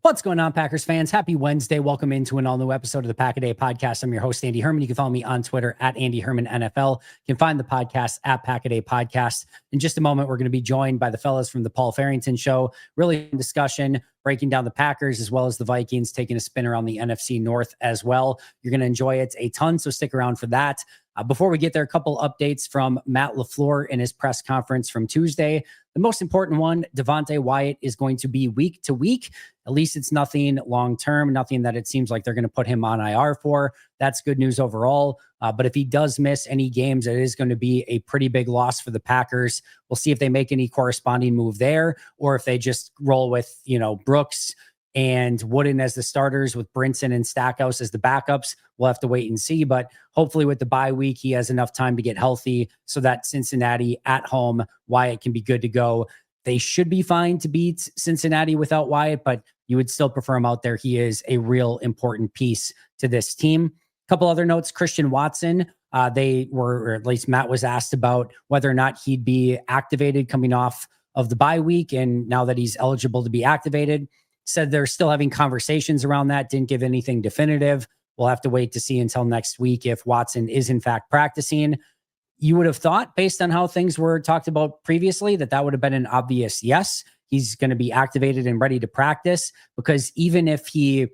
What's going on, Packers fans? Happy Wednesday. Welcome into an all-new episode of the Pack-A-Day Podcast. I'm your host, Andy Herman. You can follow me on Twitter at Andy Herman NFL. You can find the podcast at Pack-A-Day Podcast. In just a moment, we're going to be joined by the fellas from the Paul Farrington Show. Really fun discussion, breaking down the Packers as well as the Vikings, taking a spin around the NFC North as well. You're going to enjoy it a ton, so stick around for that. Before we get there, a couple updates from Matt Laflur in his press conference from Tuesday. The most important one, Devontae Wyatt is going to be week to week. At least it's nothing long-term, nothing that it seems like they're going to put him on IR for. That's good news overall. But if he does miss any games, it is going to be a pretty big loss for the Packers. We'll see if they make any corresponding move there or if they just roll with, Brooks and Wooden as the starters with Brinson and Stackhouse as the backups. We'll have to wait and see, but hopefully with the bye week, he has enough time to get healthy so that Cincinnati at home, Wyatt can be good to go. They should be fine to beat Cincinnati without Wyatt, but you would still prefer him out there. He is a real important piece to this team. A couple other notes, Christian Watson, or at least Matt was asked about whether or not he'd be activated coming off of the bye week. And now that he's eligible to be activated, said they're still having conversations around that, didn't give anything definitive. We'll have to wait to see until next week if Watson is in fact practicing. You would have thought, based on how things were talked about previously, that would have been an obvious yes. He's going to be activated and ready to practice, because even if he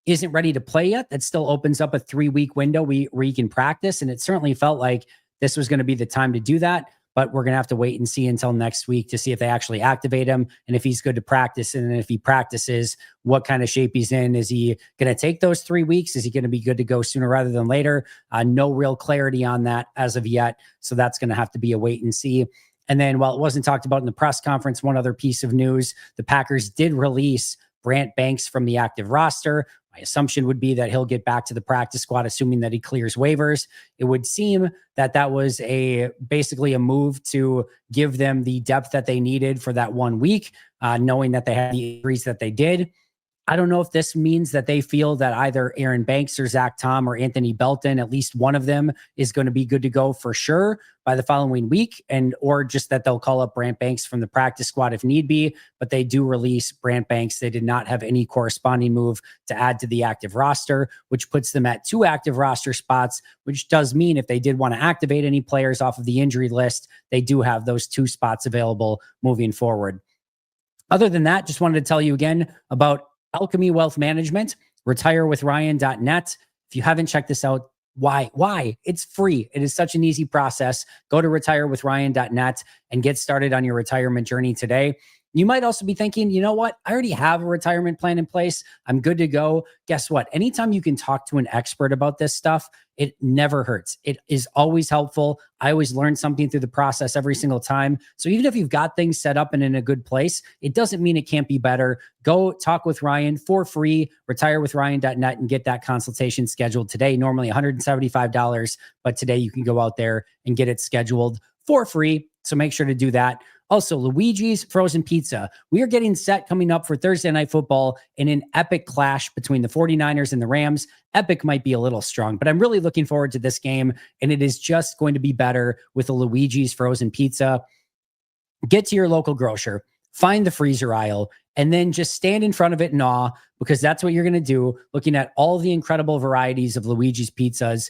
isn't ready to play yet, that still opens up a 3-week window where he can practice. And it certainly felt like this was going to be the time to do that. But we're going to have to wait and see until next week to see if they actually activate him and if he's good to practice. And then if he practices, what kind of shape he's in. Is he going to take those 3 weeks? Is he going to be good to go sooner rather than later? No real clarity on that as of yet. So that's going to have to be a wait and see. And then while it wasn't talked about in the press conference, one other piece of news, the Packers did release Brant Banks from the active roster. My assumption would be that he'll get back to the practice squad, assuming that he clears waivers. It would seem that was basically a move to give them the depth that they needed for that 1 week, knowing that they had the injuries that they did. I don't know if this means that they feel that either Aaron Banks or Zach Tom or Anthony Belton, at least one of them, is going to be good to go for sure by the following week, or just that they'll call up Brant Banks from the practice squad if need be. But they do release Brant Banks. They did not have any corresponding move to add to the active roster, which puts them at 2 active roster spots, which does mean if they did want to activate any players off of the injury list, they do have those 2 spots available moving forward. Other than that, just wanted to tell you again about Alchemy Wealth Management, retirewithryan.net. If you haven't checked this out, why? It's free. It is such an easy process. Go to retirewithryan.net and get started on your retirement journey today. You might also be thinking, you know what? I already have a retirement plan in place. I'm good to go. Guess what? Anytime you can talk to an expert about this stuff, it never hurts. It is always helpful. I always learn something through the process every single time. So even if you've got things set up and in a good place, it doesn't mean it can't be better. Go talk with Ryan for free, retirewithryan.net, and get that consultation scheduled today. Normally $175, but today you can go out there and get it scheduled for free. So make sure to do that. Also, Luigi's Frozen Pizza. We are getting set coming up for Thursday Night Football in an epic clash between the 49ers and the Rams. Epic might be a little strong, but I'm really looking forward to this game, and it is just going to be better with a Luigi's Frozen Pizza. Get to your local grocer, find the freezer aisle, and then just stand in front of it in awe, because that's what you're going to do, looking at all the incredible varieties of Luigi's pizzas.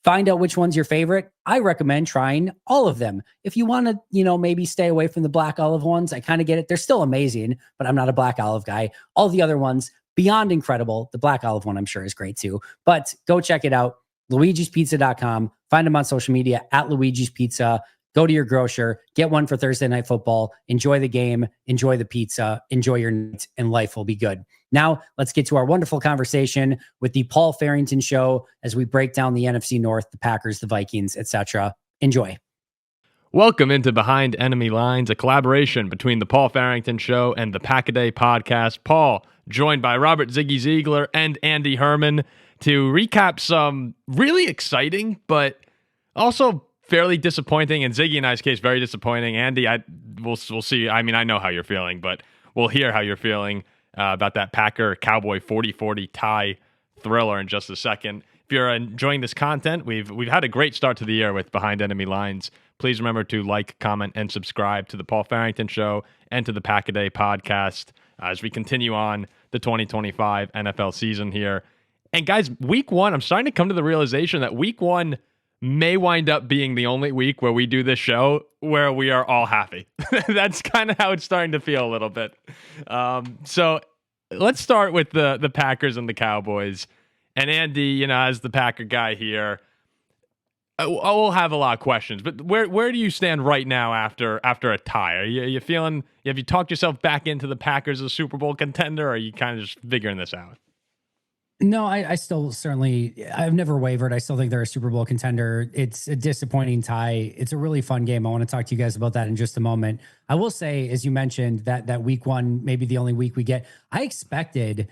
Find out which one's your favorite. I recommend trying all of them. If you want to, maybe stay away from the black olive ones, I kind of get it. They're still amazing, but I'm not a black olive guy. All the other ones, beyond incredible. The black olive one, I'm sure, is great too. But go check it out. Luigi'sPizza.com. Find them on social media at Luigi's Pizza. Go to your grocer, get one for Thursday Night Football, enjoy the game, enjoy the pizza, enjoy your night, and life will be good. Now, let's get to our wonderful conversation with the Paul Farrington Show as we break down the NFC North, the Packers, the Vikings, etc. Enjoy. Welcome into Behind Enemy Lines, a collaboration between the Paul Farrington Show and the Pack-A-Day Podcast. Paul, joined by Robert Ziggy Ziegler and Andy Herman to recap some really exciting, but also fairly disappointing, and Ziggy and I's case, very disappointing. Andy, we'll see. I mean, I know how you're feeling, but we'll hear how you're feeling about that Packer-Cowboy 40-40 tie thriller in just a second. If you're enjoying this content, we've had a great start to the year with Behind Enemy Lines. Please remember to like, comment, and subscribe to the Paul Farrington Show and to the Pack-A-Day Podcast as we continue on the 2025 NFL season here. And guys, week one, I'm starting to come to the realization that week one may wind up being the only week where we do this show where we are all happy. That's kind of how it's starting to feel a little bit. So let's start with the Packers and the Cowboys. And Andy, as the Packer guy here, I will have a lot of questions. But where do you stand right now after a tie? Are you feeling? Have you talked yourself back into the Packers as a Super Bowl contender, or are you kind of just figuring this out? No, I still I've never wavered. I still think they're a Super Bowl contender. It's a disappointing tie. It's a really fun game. I want to talk to you guys about that in just a moment. I will say, as you mentioned, that week one, maybe the only week we get, I expected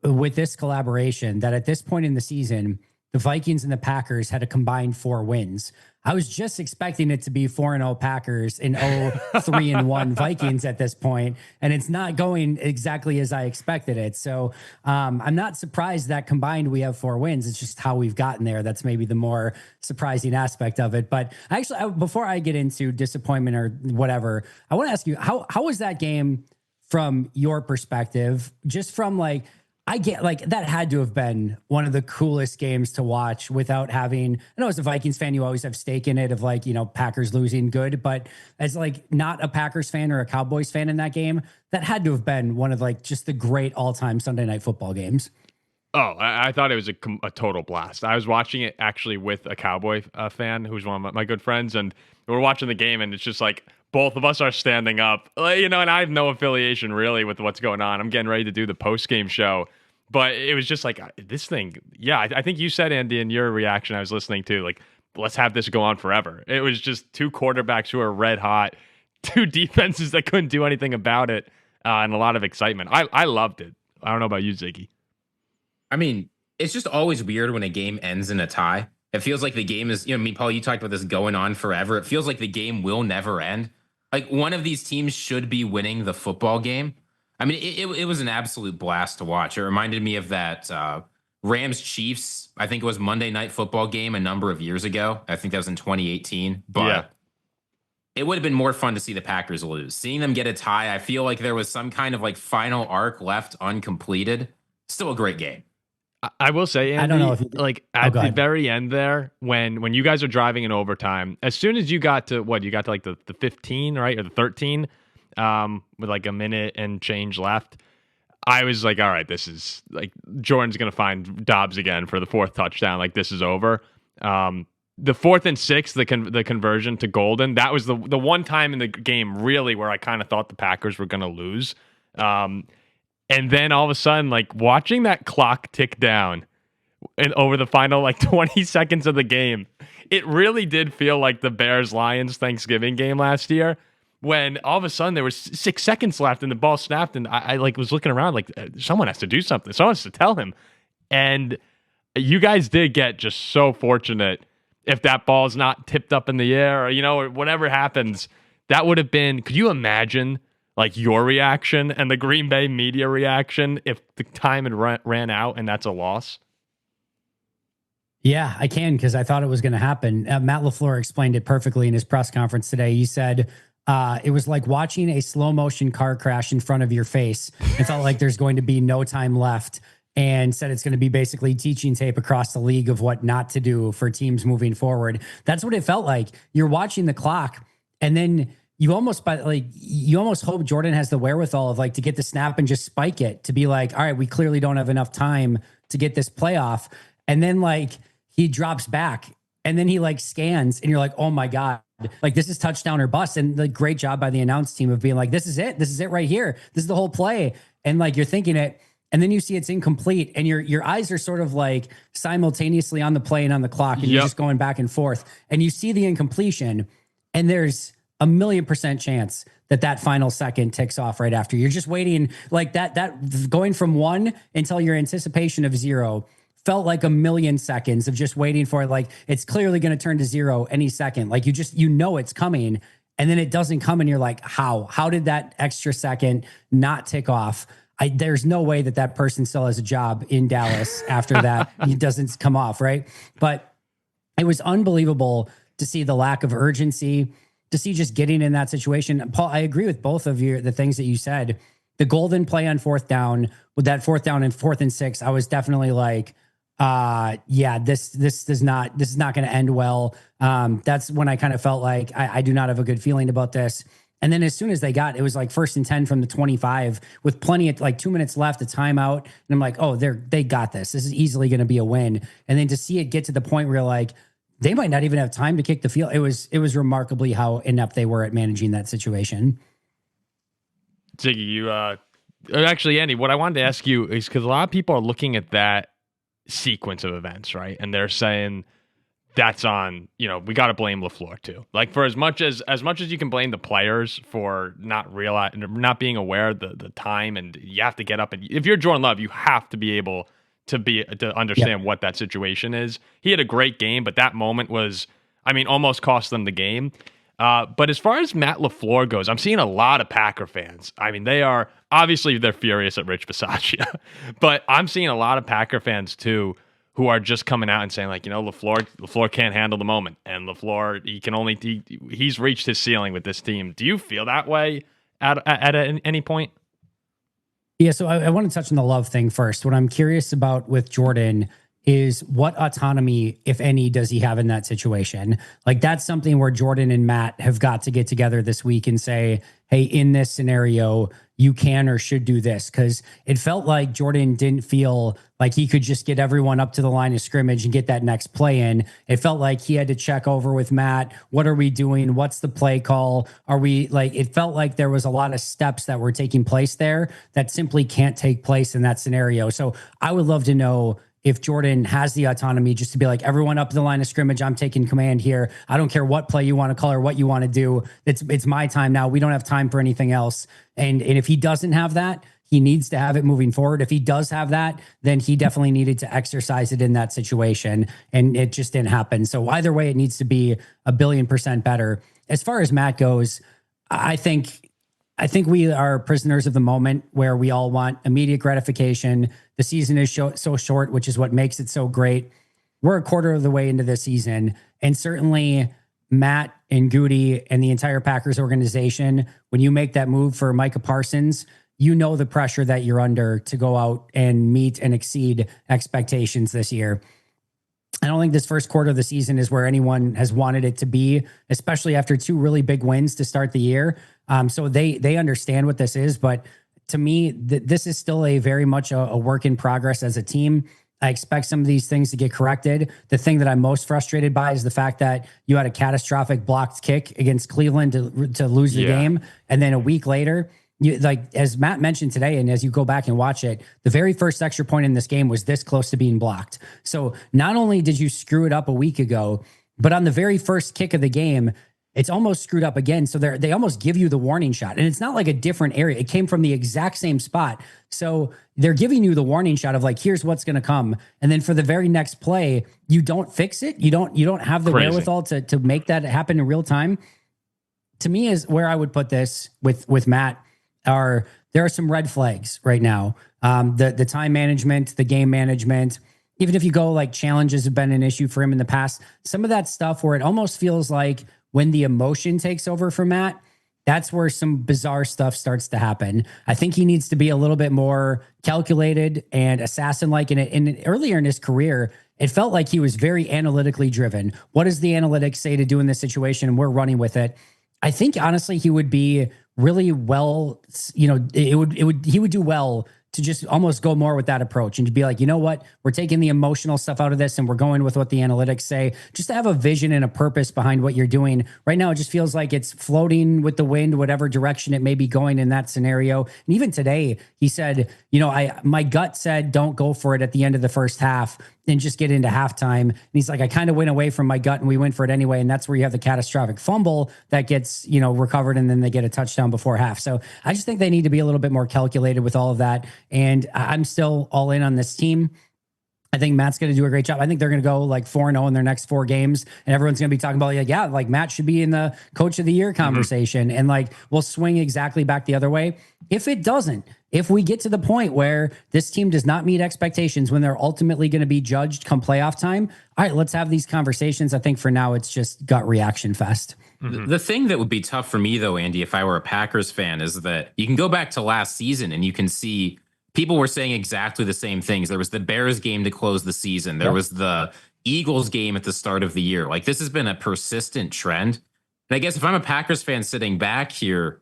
with this collaboration that at this point in the season, the Vikings and the Packers had a combined 4 wins. I was just expecting it to be 4-0 Packers and 3-1 Vikings at this point, and it's not going exactly as I expected it. So I'm not surprised that combined we have 4 wins. It's just how we've gotten there. That's maybe the more surprising aspect of it. But actually, before I get into disappointment or whatever, I want to ask you, how was that game from your perspective? Just from I get that had to have been one of the coolest games to watch without having, I know as a Vikings fan, you always have stake in it of Packers losing good, but as not a Packers fan or a Cowboys fan in that game, that had to have been one of just the great all-time Sunday Night Football games. Oh, I thought it was a total blast. I was watching it actually with a Cowboy fan who's one of my good friends, and we're watching the game, and it's just both of us are standing up, and I have no affiliation really with what's going on. I'm getting ready to do the post-game show, but it was just this thing. Yeah, I think you said, Andy, in your reaction I was listening to, let's have this go on forever. It was just 2 quarterbacks who are red hot, 2 defenses that couldn't do anything about it, and a lot of excitement. I loved it. I don't know about you, Ziggy. I mean, it's just always weird when a game ends in a tie. It feels like the game is, Paul, you talked about this going on forever. It feels like the game will never end. One of these teams should be winning the football game. I mean, it was an absolute blast to watch. It reminded me of that Rams-Chiefs, I think it was Monday Night Football game a number of years ago. I think that was in 2018. But it would have been more fun to see the Packers lose. Seeing them get a tie, I feel like there was some kind of final arc left uncompleted. Still a great game. I will say, Andy, I don't know if at the very end there, when you guys are driving in overtime, as soon as you got to the 15, right, or the 13, with a minute and change left, I was all right, this is Jordan's gonna find Dobbs again for the 4th touchdown. This is over. The 4th and 6, the conversion to Golden, that was the one time in the game really where I kind of thought the Packers were gonna lose. And then all of a sudden, watching that clock tick down and over the final 20 seconds of the game, it really did feel like the Bears-Lions Thanksgiving game last year, when all of a sudden there was 6 seconds left and the ball snapped, and I was looking around someone has to do something. Someone has to tell him. And you guys did get just so fortunate. If that ball's not tipped up in the air or whatever happens, that would have been, could you imagine your reaction and the Green Bay media reaction if the time had ran out and that's a loss? Yeah, I can, because I thought it was going to happen. Matt Laflur explained it perfectly in his press conference today. He said it was like watching a slow motion car crash in front of your face. It felt like there's going to be no time left, and said it's going to be basically teaching tape across the league of what not to do for teams moving forward. That's what it felt like. You're watching the clock, and then you almost hope Jordan has the wherewithal of to get the snap and just spike it, to be all right, we clearly don't have enough time to get this playoff. And then he drops back, and then he scans, and you're oh my God, this is touchdown or bust. And the great job by the announce team of being this is it right here. This is the whole play. And you're thinking it, and then you see it's incomplete, and your eyes are sort of simultaneously on the play and on the clock, and you're just going back and forth, and you see the incompletion, and there's 1,000,000% chance that final second ticks off right after. You're just waiting that going from 1 until your anticipation of 0 felt like 1,000,000 seconds of just waiting for it. It's clearly going to turn to 0 any second. It's coming, and then it doesn't come, and you're how did that extra second not tick off? There's no way that person still has a job in Dallas after that. He doesn't come off, right? But it was unbelievable to see the lack of urgency, to see just getting in that situation. Paul, I agree with both of the things that you said. the golden play on fourth down with that fourth down and 4th and 6, I was definitely like, yeah, this is not going to end well. That's when I kind of felt like I do not have a good feeling about this. And then as soon as they got, it was like 1st and 10 from the 25 with plenty of like 2 minutes left, a timeout. And I'm like, oh, they got this. This is easily going to be a win. And then to see it get to the point where you're like, they might not even have time to kick the field. It was remarkably how inept they were at managing that situation. Ziggy, you actually, Andy, what I wanted to ask you is because a lot of people are looking at that sequence of events, right? And they're saying that's on, we got to blame Laflur too. Like for as much as you can blame the players for not being aware of the time, and you have to get up, and if you're Jordan Love, you have to be able to understand what that situation is. He had a great game, but that moment was, almost cost them the game. But as far as Matt Lafleur goes, I'm seeing a lot of Packer fans. They're furious at Rich Bisaccia, but I'm seeing a lot of Packer fans too, who are just coming out and saying like, Lafleur can't handle the moment, and Lafleur, he's reached his ceiling with this team. Do you feel that way at any point? Yeah. So I want to touch on the Love thing first. What I'm curious about with Jordan is what autonomy, if any, does he have in that situation? Like that's something where Jordan and Matt have got to get together this week and say, hey, in this scenario, you can or should do this. Because it felt like Jordan didn't feel like he could just get everyone up to the line of scrimmage and get that next play in. It felt like he had to check over with Matt. What are we doing? What's the play call? It felt like there was a lot of steps that were taking place there that simply can't take place in that scenario. So I would love to know if Jordan has the autonomy just to be like, everyone up the line of scrimmage, I'm taking command here. I don't care what play you want to call or what you want to do. It's my time now. We don't have time for anything else. And if he doesn't have that, he needs to have it moving forward. If he does have that, then he definitely needed to exercise it in that situation. And it just didn't happen. So either way, it needs to be 1,000,000,000% better. As far as Matt goes, I think we are prisoners of the moment where we all want immediate gratification. The season is so short, which is what makes it so great. We're a quarter of the way into the season. And certainly Matt and Goody and the entire Packers organization, when you make that move for Micah Parsons, you know the pressure that you're under to go out and meet and exceed expectations this year. I don't think this first quarter of the season is where anyone has wanted it to be, especially after 2 really big wins to start the year. So they understand what this is, but to me, this is still a very much a work in progress as a team. I expect some of these things to get corrected. The thing that I'm most frustrated by is the fact that you had a catastrophic blocked kick against Cleveland to lose the game. And then a week later, as Matt mentioned today, and as you go back and watch it, the very first extra point in this game was this close to being blocked. So not only did you screw it up a week ago, but on the very first kick of the game, it's almost screwed up again. So they almost give you the warning shot. And it's not like a different area. It came from the exact same spot. So they're giving you the warning shot of like, here's what's going to come. And then for the very next play, you don't fix it. You don't have the wherewithal to make that happen in real time. To me is where I would put this with Matt. There are some red flags right now. The time management, the game management, even if you go like challenges have been an issue for him in the past, some of that stuff where it almost feels like when the emotion takes over for Matt, that's where some bizarre stuff starts to happen. I think he needs to be a little bit more calculated and assassin-like. Earlier in his career, it felt like he was very analytically driven. What does the analytics say to do in this situation? And we're running with it. I think honestly, he would be really well, he would do well to just almost go more with that approach and to be like, you know what, we're taking the emotional stuff out of this and we're going with what the analytics say, just to have a vision and a purpose behind what you're doing. Right now, it just feels like it's floating with the wind, whatever direction it may be going in that scenario. And even today, he said, my gut said, don't go for it at the end of the first half and just get into halftime. And he's like, I kind of went away from my gut and we went for it anyway. And that's where you have the catastrophic fumble that gets, recovered, and then they get a touchdown before half. So I just think they need to be a little bit more calculated with all of that. And I'm still all in on this team. I think Matt's going to do a great job. I think they're going to go like 4-0 in their next 4 games. And everyone's going to be talking about, like Matt should be in the coach of the year conversation. And like, we'll swing exactly back the other way. If it doesn't, if we get to the point where this team does not meet expectations when they're ultimately going to be judged come playoff time, all right, let's have these conversations. I think for now it's just gut reaction fest. The thing that would be tough for me, though, Andy, if I were a Packers fan, is that you can go back to last season and you can see people were saying exactly the same things. There was the Bears game to close the season. There was the Eagles game at the start of the year. Like, this has been a persistent trend. And I guess if I'm a Packers fan sitting back here,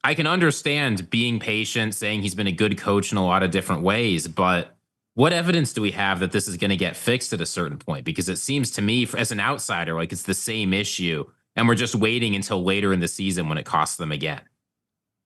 I can understand being patient, saying he's been a good coach in a lot of different ways, but what evidence do we have that this is going to get fixed at a certain point? Because it seems to me, as an outsider, like it's the same issue, and we're just waiting until later in the season when it costs them again.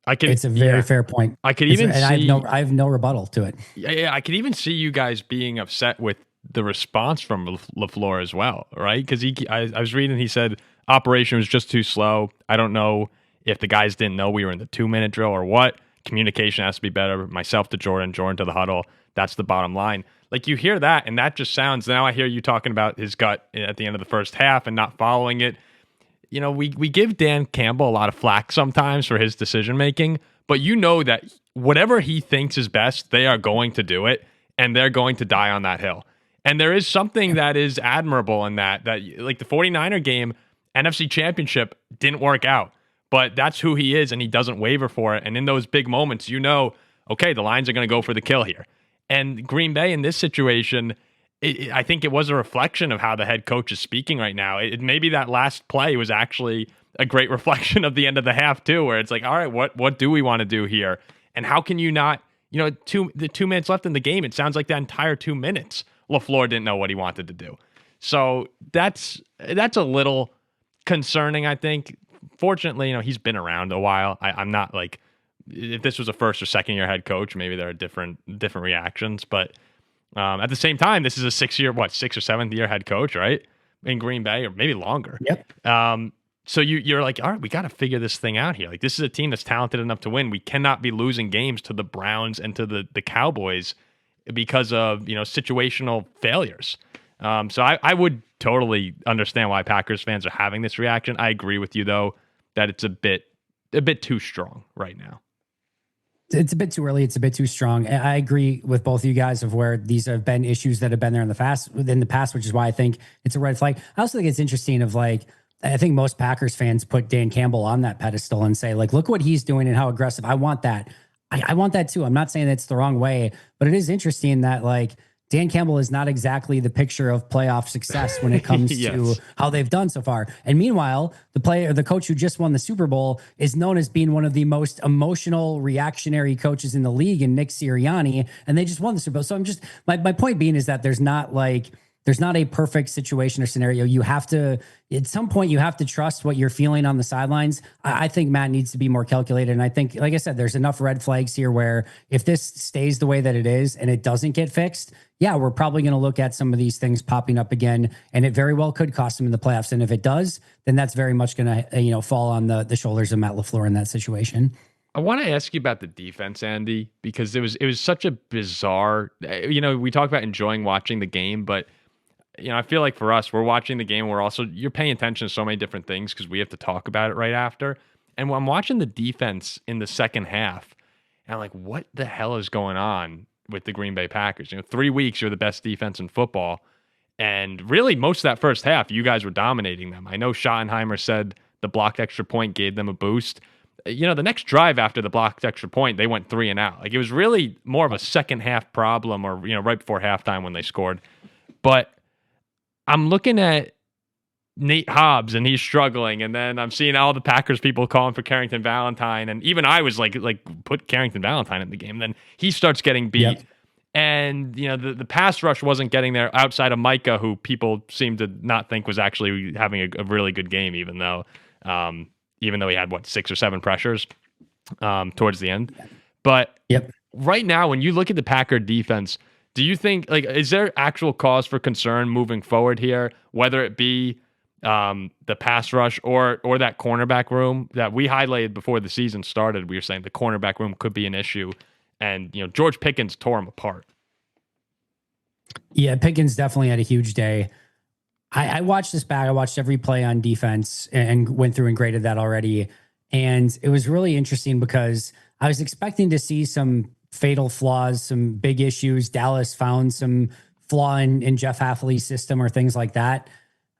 It's a very fair point. I could even see, I have no rebuttal to it. Yeah, I could even see you guys being upset with the response from Laflur as well, right? Because I was reading, he said operation was just too slow. I don't know if the guys didn't know we were in the 2-minute drill or what. Communication has to be better. Myself to Jordan to the huddle. That's the bottom line. Like, you hear that, and that just sounds, now I hear you talking about his gut at the end of the first half and not following it. We give Dan Campbell a lot of flack sometimes for his decision making, but that whatever he thinks is best, they are going to do it, and they're going to die on that hill. And there is something that is admirable in that like the 49er game, NFC Championship didn't work out, but that's who he is, and he doesn't waver for it. And in those big moments, okay, the Lions are going to go for the kill here. And Green Bay in this situation, I think it was a reflection of how the head coach is speaking right now. Maybe that last play was actually a great reflection of the end of the half too, where it's like, all right, what do we want to do here? And how can you not, the 2 minutes left in the game, it sounds like that entire 2 minutes, Lafleur didn't know what he wanted to do. So that's a little concerning, I think. Fortunately, he's been around a while. I'm not like, if this was a first or second year head coach, maybe there are different reactions. But at the same time, this is a 6th or 7th year head coach, right? In Green Bay, or maybe longer. Yep. So you're like, all right, we got to figure this thing out here. Like, this is a team that's talented enough to win. We cannot be losing games to the Browns and to the Cowboys because of situational failures. So I would totally understand why Packers fans are having this reaction. I agree with you though that it's a bit too strong right now. It's a bit too early. It's a bit too strong. I agree with both of you guys of where these have been issues that have been there in the past, which is why I think it's a red flag. I also think it's interesting of like, I think most Packers fans put Dan Campbell on that pedestal and say, like, look what he's doing and how aggressive. I want that. I want that too. I'm not saying it's the wrong way, but it is interesting that like Dan Campbell is not exactly the picture of playoff success when it comes yes. to how they've done so far. And meanwhile, the coach who just won the Super Bowl is known as being one of the most emotional, reactionary coaches in the league, in Nick Sirianni, and they just won the Super Bowl. So I'm just, my point being is that there's not a perfect situation or scenario. You have to, at some point, you have to trust what you're feeling on the sidelines. I think Matt needs to be more calculated. And I think, like I said, there's enough red flags here where if this stays the way that it is and it doesn't get fixed, yeah, we're probably going to look at some of these things popping up again, and it very well could cost them in the playoffs. And if it does, then that's very much going to, fall on the shoulders of Matt Lafleur in that situation. I want to ask you about the defense, Andy, because it was such a bizarre, we talk about enjoying watching the game, but I feel like for us, we're watching the game. You're paying attention to so many different things because we have to talk about it right after. And when I'm watching the defense in the second half, and I'm like, what the hell is going on with the Green Bay Packers? 3 weeks, you're the best defense in football. And really, most of that first half, you guys were dominating them. I know Schottenheimer said the blocked extra point gave them a boost. The next drive after the blocked extra point, they went 3 and out. Like, it was really more of a second half problem, or, right before halftime when they scored. But I'm looking at Nate Hobbs and he's struggling, and then I'm seeing all the Packers people calling for Carrington Valentine, and even I was like put Carrington Valentine in the game. Then he starts getting beat, yep. And the pass rush wasn't getting there outside of Micah, who people seem to not think was actually having a really good game, even though he had 6 or 7 pressures towards the end. But yep. Right now, when you look at the Packer defense, do you think, is there actual cause for concern moving forward here, whether it be the pass rush or that cornerback room that we highlighted before the season started? We were saying the cornerback room could be an issue, and George Pickens tore him apart. Yeah, Pickens definitely had a huge day. I watched this back. I watched every play on defense and went through and graded that already. And it was really interesting because I was expecting to see some fatal flaws, some big issues. Dallas found some flaw in Jeff Hafley's system or things like that.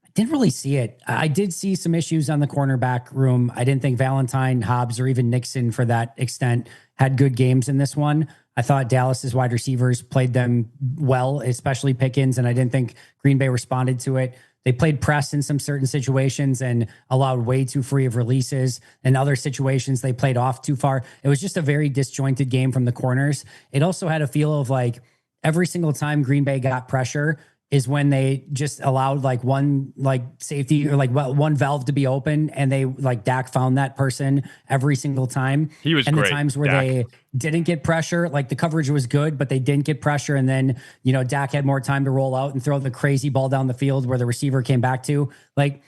I didn't really see it. I did see some issues on the cornerback room. I didn't think Valentine, Hobbs, or even Nixon for that extent had good games in this one. I thought Dallas's wide receivers played them well, especially Pickens, and I didn't think Green Bay responded to it. They played press in some certain situations and allowed way too free of releases. In other situations, they played off too far. It was just a very disjointed game from the corners. It also had a feel of like every single time Green Bay got pressure is when they just allowed like one like safety or like one valve to be open, and they like Dak found that person every single time. He was and great. The times where Dak. they didn't get pressure, like the coverage was good, but they didn't get pressure. And then, Dak had more time to roll out and throw the crazy ball down the field where the receiver came back to. Like,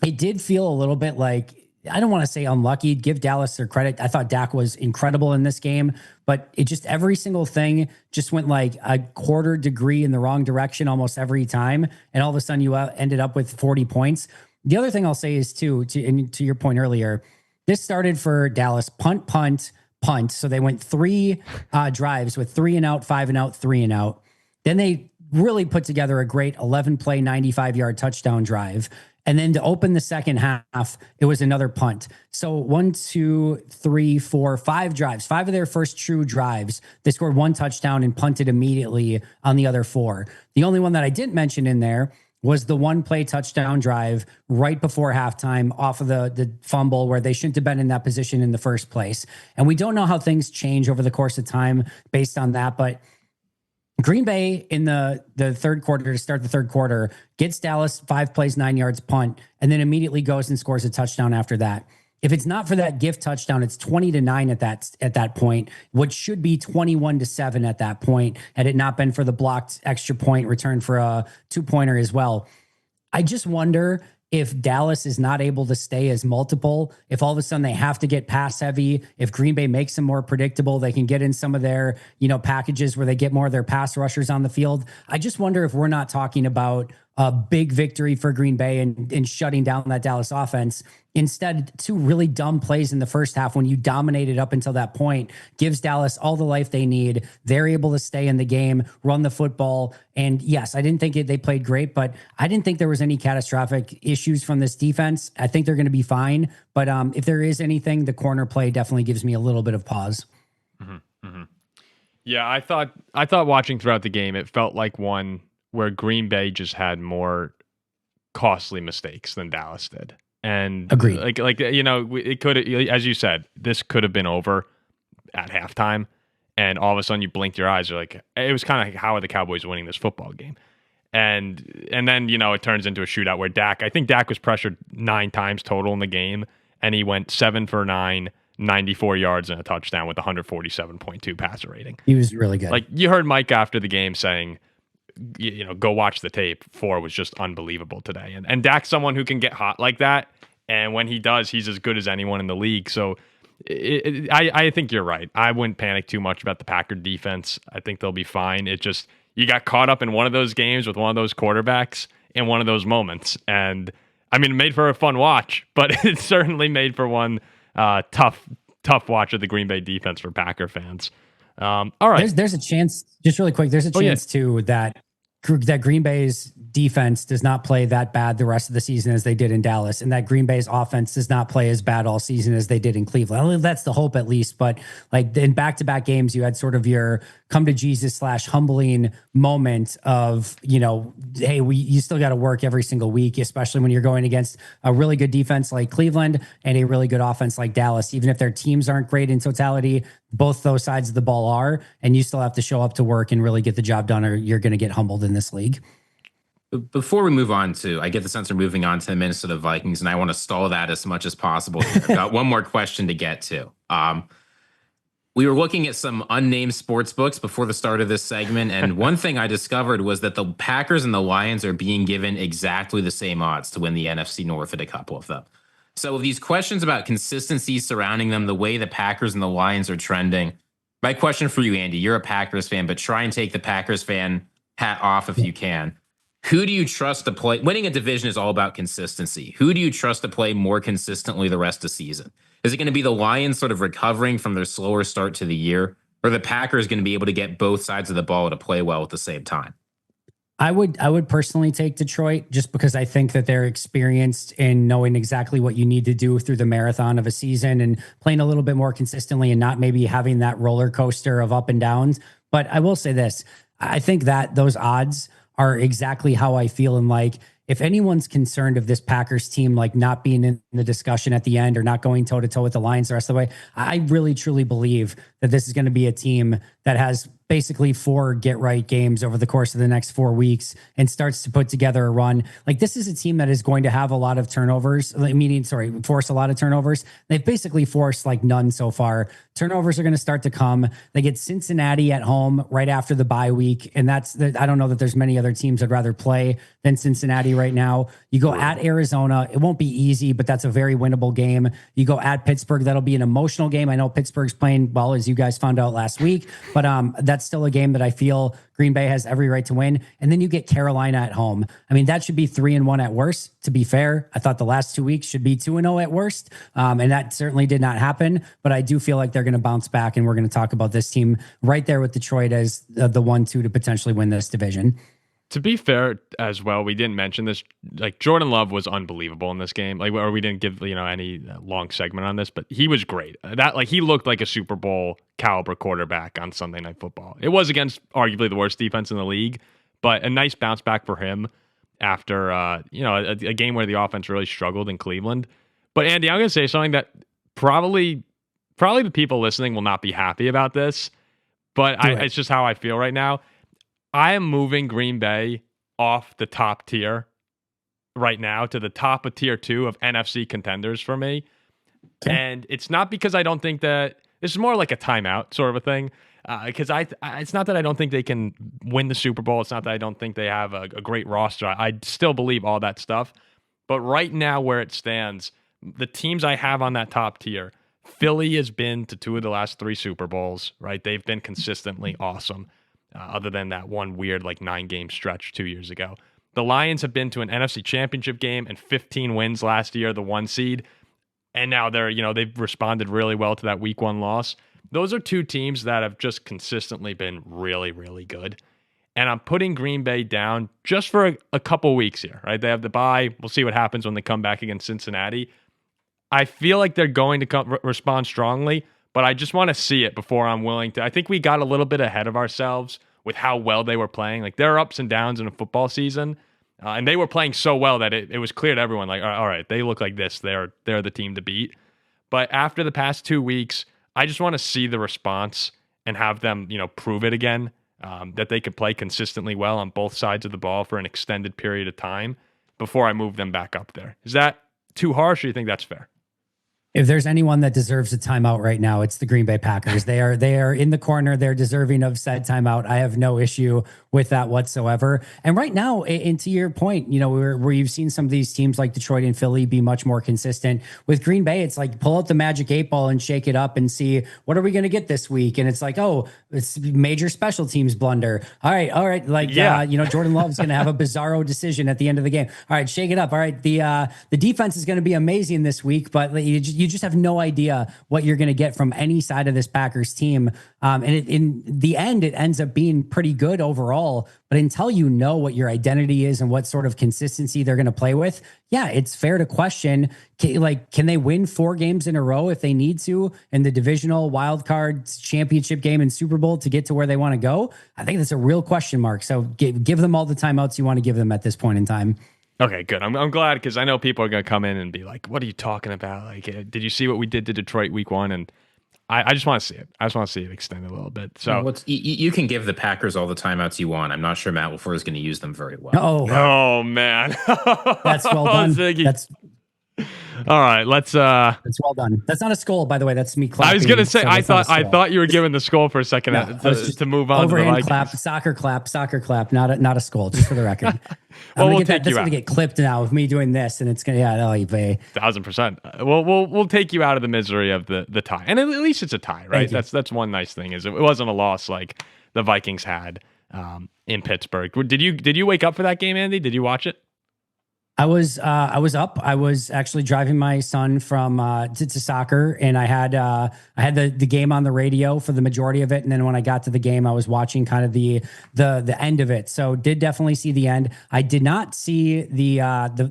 it did feel a little bit like, I don't want to say unlucky, give Dallas their credit. I thought Dak was incredible in this game, but it just, every single thing just went like a quarter degree in the wrong direction almost every time. And all of a sudden you ended up with 40 points. The other thing I'll say is too, to your point earlier, this started for Dallas punt, punt, punt. So they went 3 drives with 3 and out, 5 and out, 3 and out. Then they really put together a great 11 play, 95-yard touchdown drive. And then to open the second half, it was another punt. So 1, 2, 3, 4, 5 drives, 5 of their first true drives. They scored 1 touchdown and punted immediately on the other 4. The only one that I didn't mention in there was the 1 play touchdown drive right before halftime off of the fumble where they shouldn't have been in that position in the first place. And we don't know how things change over the course of time based on that, but Green Bay in the third quarter, to start the third quarter, gets Dallas 5 plays, 9 yards punt, and then immediately goes and scores a touchdown after that. If it's not for that gift touchdown, it's 20-9 at that point, which should be 21-7 at that point, had it not been for the blocked extra point return for a 2-pointer as well. I just wonder if Dallas is not able to stay as multiple, if all of a sudden they have to get pass heavy, if Green Bay makes them more predictable, they can get in some of their, packages where they get more of their pass rushers on the field. I just wonder if we're not talking about a big victory for Green Bay and shutting down that Dallas offense. Instead, 2 really dumb plays in the first half when you dominated up until that point gives Dallas all the life they need. They're able to stay in the game, run the football. And yes, I didn't think they played great, but I didn't think there was any catastrophic issues from this defense. I think they're going to be fine. But if there is anything, the corner play definitely gives me a little bit of pause. Mm-hmm, mm-hmm. Yeah, I thought watching throughout the game, it felt like one where Green Bay just had more costly mistakes than Dallas did. And agreed. It could, as you said, this could have been over at halftime. And all of a sudden you blinked your eyes. You're like, it was kind of like, how are the Cowboys winning this football game? And then, it turns into a shootout where I think Dak was pressured 9 times total in the game. And he went 7 for 9, 94 yards and a touchdown with 147.2 passer rating. He was really good. Like, you heard Mike after the game saying, go watch the tape. 4 was just unbelievable today. And Dak's someone who can get hot like that. And when he does, he's as good as anyone in the league. So I think you're right. I wouldn't panic too much about the Packer defense. I think they'll be fine. It just, you got caught up in one of those games with one of those quarterbacks in one of those moments. And I mean, it made for a fun watch, but it certainly made for one tough watch of the Green Bay defense for Packer fans. All right. There's a chance, just really quick, there's a chance too that Green Bay's defense does not play that bad the rest of the season as they did in Dallas, and that Green Bay's offense does not play as bad all season as they did in Cleveland. That's the hope, at least. But like in back-to-back games, you had sort of your come to Jesus / humbling moment of, hey, you still got to work every single week, especially when you're going against a really good defense like Cleveland and a really good offense like Dallas. Even if their teams aren't great in totality, both those sides of the ball are, and you still have to show up to work and really get the job done, or you're going to get humbled in this league. Before we move on I get the sense we're moving on to the Minnesota Vikings, and I want to stall that as much as possible. I've got one more question to get to. We were looking at some unnamed sports books before the start of this segment, and one thing I discovered was that the Packers and the Lions are being given exactly the same odds to win the NFC North at a couple of them. So these questions about consistency surrounding them, the way the Packers and the Lions are trending, my question for you, Andy, you're a Packers fan, but try and take the Packers fan hat off if you can. who do you trust to play? Winning a division is all about consistency. Who do you trust to play more consistently the rest of the season? Is it going to be the Lions sort of recovering from their slower start to the year, or the Packers going to be able to get both sides of the ball to play well at the same time? I would personally take Detroit just because I think that they're experienced in knowing exactly what you need to do through the marathon of a season and playing a little bit more consistently and not maybe having that roller coaster of up and downs. But I will say this, I think that those odds are exactly how I feel. And like, if anyone's concerned of this Packers team, like not being in the discussion at the end or not going toe to toe with the Lions the rest of the way, I really truly believe that this is going to be a team that has basically 4 get right games over the course of the next 4 weeks and starts to put together a run. Like, this is a team that is going to have a lot of turnovers, force a lot of turnovers. They've basically forced like none so far. Turnovers are going to start to come. They get Cincinnati at home right after the bye week. And I don't know that there's many other teams I'd rather play than Cincinnati right now. You go at Arizona. It won't be easy, but that's a very winnable game. You go at Pittsburgh. That'll be an emotional game. I know Pittsburgh's playing well, as you guys found out last week, but that's still a game that I feel Green Bay has every right to win. And then you get Carolina at home. I mean, that should be 3-1 at worst. To be fair, I thought the last 2 weeks should be 2-0 at worst. And that certainly did not happen, but I do feel like they're going to bounce back. And we're going to talk about this team right there with Detroit as the 1-2 to potentially win this division. To be fair as well, we didn't mention this. Like, Jordan Love was unbelievable in this game. Like, or we didn't give any long segment on this, but he was great. He looked like a Super Bowl caliber quarterback on Sunday Night Football. It was against arguably the worst defense in the league, but a nice bounce back for him after a game where the offense really struggled in Cleveland. But Andy, I'm going to say something that probably the people listening will not be happy about this, but it's just how I feel right now. I am moving Green Bay off the top tier right now to the top of tier 2 of NFC contenders for me. Okay. And it's not because I don't think that this is more like a timeout sort of a thing. Because it's not that I don't think they can win the Super Bowl. It's not that I don't think they have a great roster. I still believe all that stuff. But right now where it stands, the teams I have on that top tier, Philly has been to 2 of the last 3 Super Bowls, right? They've been consistently awesome. Other than that one weird 9-game stretch 2 years ago. The Lions have been to an NFC Championship game and 15 wins last year, the 1 seed. And now they've responded really well to that week 1 loss. Those are 2 teams that have just consistently been really, really good. And I'm putting Green Bay down just for a couple weeks here, right? They have the bye. We'll see what happens when they come back against Cincinnati. I feel like they're going to respond strongly, but I just want to see it before I'm willing to. I think we got a little bit ahead of ourselves with how well they were playing. Like, there are ups and downs in a football season, and they were playing so well that it was clear to everyone, like, all right, they look like this. They're the team to beat. But after the past 2 weeks, I just want to see the response and have them, prove it again, that they could play consistently well on both sides of the ball for an extended period of time before I move them back up there. Is that too harsh, or do you think that's fair? If there's anyone that deserves a timeout right now, it's the Green Bay Packers. They are in the corner. They're deserving of said timeout. I have no issue with that whatsoever. And right now, and to your point, where you've seen some of these teams like Detroit and Philly be much more consistent. With Green Bay, it's like pull out the magic 8 ball and shake it up and see what are we going to get this week. And it's like, oh, it's major special teams blunder. All right. Jordan Love's going to have a bizarro decision at the end of the game. All right, shake it up. All right, the defense is going to be amazing this week, but you just have no idea what you're going to get from any side of this Packers team. And in the end, it ends up being pretty good overall. But until you know what your identity is and what sort of consistency they're going to play with, yeah, it's fair to question, can they win 4 games in a row if they need to in the divisional wild card championship game and Super Bowl to get to where they want to go? I think that's a real question mark. So give them all the timeouts you want to give them at this point in time. Okay, good. I'm glad, because I know people are going to come in and be like, what are you talking about? Like, did you see what we did to Detroit week 1? And I just want to see it. I just want to see it extend a little bit. So you can give the Packers all the timeouts you want. I'm not sure Matt Laflur is going to use them very well. Oh man. That's well done. That's all right. Let's. That's well done. That's not a skull, by the way. That's me clapping. I was gonna say. I thought you were giving the skull for a second to move on. Overhand to the clap, soccer clap. Not a skull. Just for the record. Well, that's gonna get clipped now with me doing this, and it's gonna 1,000%. We'll take you out of the misery of the tie, and at least it's a tie, right? That's one nice thing is it wasn't a loss like the Vikings had. in Pittsburgh. Did you wake up for that game, Andy? Did you watch it? I was up. I was actually driving my son from to soccer, and I had the game on the radio for the majority of it. And then when I got to the game, I was watching kind of the end of it. So did definitely see the end. I did not see the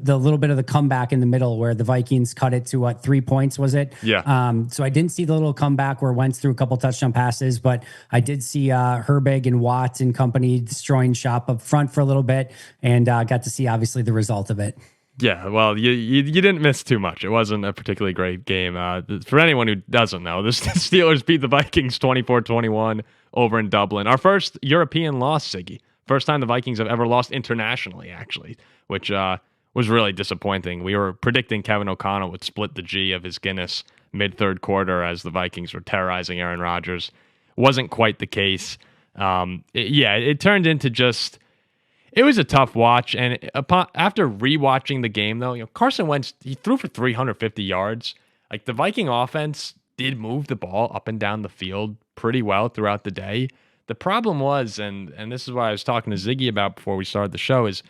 little bit of the comeback in the middle where the Vikings cut it to 3 points, was it? Yeah. So I didn't see the little comeback where Wentz threw a couple touchdown passes, but I did see Herbig and Watts and company destroying shop up front for a little bit, and got to see obviously the result of it. Yeah, well, you didn't miss too much. It wasn't a particularly great game. For anyone who doesn't know, the Steelers beat the Vikings 24-21 over in Dublin. Our first European loss, Siggy. First time the Vikings have ever lost internationally, actually, which was really disappointing. We were predicting Kevin O'Connell would split the G of his Guinness mid-third quarter as the Vikings were terrorizing Aaron Rodgers. Wasn't quite the case. It turned into just... It was a tough watch, and after rewatching the game, though, Carson Wentz, he threw for 350 yards. Like, the Viking offense did move the ball up and down the field pretty well throughout the day. The problem was, and this is what I was talking to Ziggy about before we started the show, is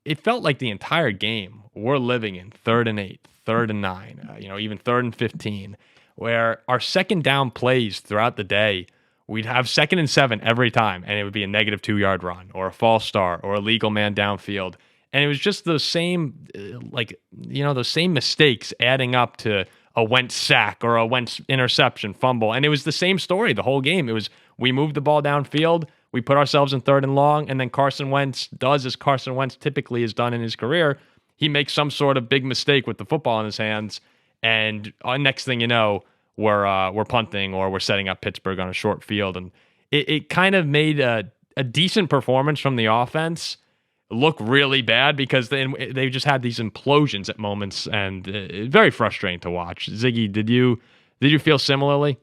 it felt like the entire game we're living in 3rd and 8, 3rd and 9, even 3rd and 15, where our second down plays throughout the day, we'd have 2nd and 7 every time, and it would be a negative 2-yard run or a false start or a legal man downfield. And it was just those same, those same mistakes adding up to a Wentz sack or a Wentz interception, fumble. And it was the same story the whole game. It was, we moved the ball downfield, we put ourselves in 3rd and long, and then Carson Wentz does as Carson Wentz typically has done in his career. He makes some sort of big mistake with the football in his hands, and next thing you know, we're punting or we're setting up Pittsburgh on a short field. And it kind of made a decent performance from the offense look really bad because they just had these implosions at moments, and very frustrating to watch. Ziggy, did you feel similarly?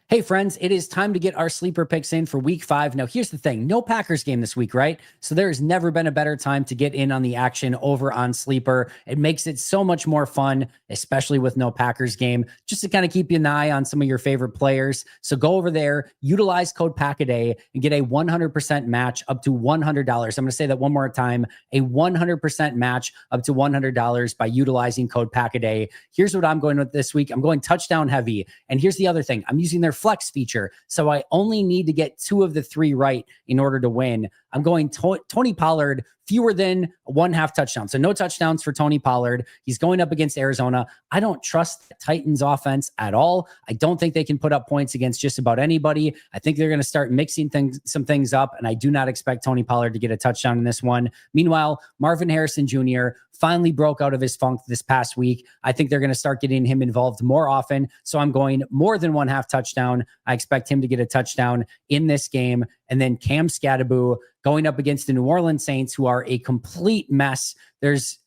Hey friends, it is time to get our sleeper picks in for week 5. Now, here's the thing. No Packers game this week, right? So there's never been a better time to get in on the action over on Sleeper. It makes it so much more fun, especially with no Packers game, just to kind of keep an eye on some of your favorite players. So go over there, utilize code PACKADAY, and get a 100% match up to $100. I'm going to say that one more time, a 100% match up to $100 by utilizing code PACKADAY. Here's what I'm going with this week. I'm going touchdown heavy. And here's the other thing. I'm using their flex feature. So I only need to get 2 of the 3 right in order to win. I'm going Tony Pollard, fewer than 1/2 touchdown. So no touchdowns for Tony Pollard. He's going up against Arizona. I don't trust the Titans offense at all. I don't think they can put up points against just about anybody. I think they're going to start mixing some things up, and I do not expect Tony Pollard to get a touchdown in this one. Meanwhile, Marvin Harrison Jr. finally broke out of his funk this past week. I think they're going to start getting him involved more often. So I'm going more than 1/2 touchdown. I expect him to get a touchdown in this game. And then Cam Scatterbo going up against the New Orleans Saints, who are a complete mess.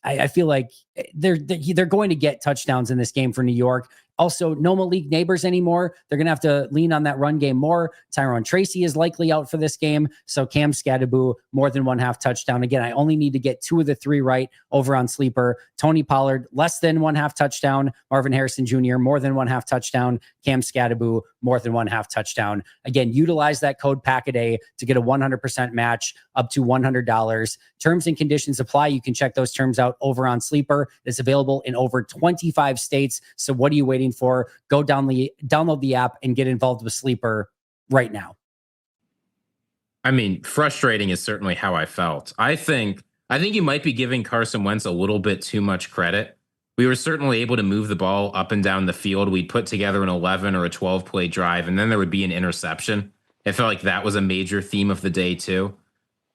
I feel like they're going to get touchdowns in this game for New York. Also, no Malik Neighbors anymore. They're going to have to lean on that run game more. Tyrone Tracy is likely out for this game. So Cam Scatterbo, more than 1/2 touchdown. Again, I only need to get 2 of the 3 right over on Sleeper. Tony Pollard, less than 1/2 touchdown. Marvin Harrison Jr., more than 1/2 touchdown. Cam Scatterbo, more than 1/2 touchdown. Again, utilize that code PACKADAY to get a 100% match up to $100. Terms and conditions apply. You can check those terms out over on Sleeper. It's available in over 25 states. So what are you waiting for? Go download the app and get involved with Sleeper right now. I mean, frustrating is certainly how I felt. I think you might be giving Carson Wentz a little bit too much credit. We were certainly able to move the ball up and down the field. We'd put together an 11 or a 12 play drive, and then there would be an interception. I felt like that was a major theme of the day too.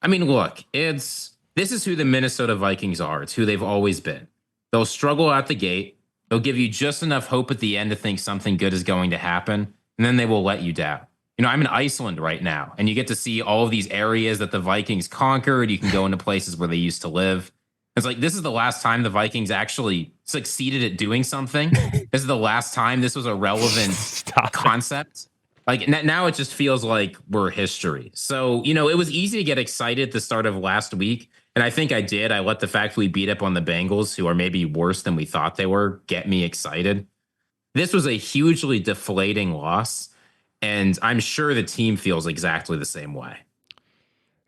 I mean, look, this is who the Minnesota Vikings are. It's who they've always been. They'll struggle out the gate. They'll give you just enough hope at the end to think something good is going to happen, and then they will let you down. I'm in Iceland right now, and you get to see all of these areas that the Vikings conquered. You can go into places where they used to live. It's like, this is the last time the Vikings actually succeeded at doing something. This is the last time this was a relevant concept. Like, now it just feels like we're history. So, it was easy to get excited at the start of last week. And I think I did. I let the fact we beat up on the Bengals, who are maybe worse than we thought they were, get me excited. This was a hugely deflating loss. And I'm sure the team feels exactly the same way.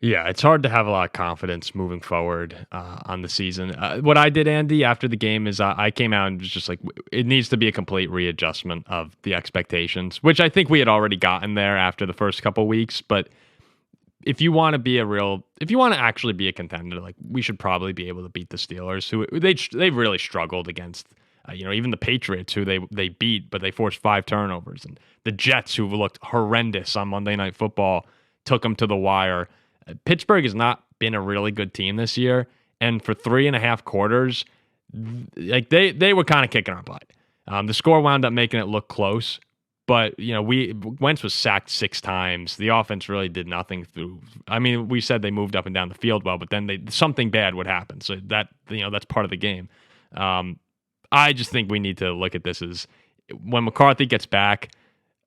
Yeah, it's hard to have a lot of confidence moving forward on the season. What I did, Andy, after the game is I came out and was just like, it needs to be a complete readjustment of the expectations, which I think we had already gotten there after the first couple weeks. But if you want to actually be a contender, like we should probably be able to beat the Steelers, who they've really struggled against. Even the Patriots, who they beat, but they forced 5 turnovers, and the Jets, who looked horrendous on Monday Night Football, took them to the wire. Pittsburgh has not been a really good team this year, and for 3.5 quarters, like they were kind of kicking our butt. The score wound up making it look close, but Wentz was sacked 6 times. The offense really did nothing through. I mean, we said they moved up and down the field well, but then something bad would happen. So that's part of the game. I just think we need to look at this as when McCarthy gets back.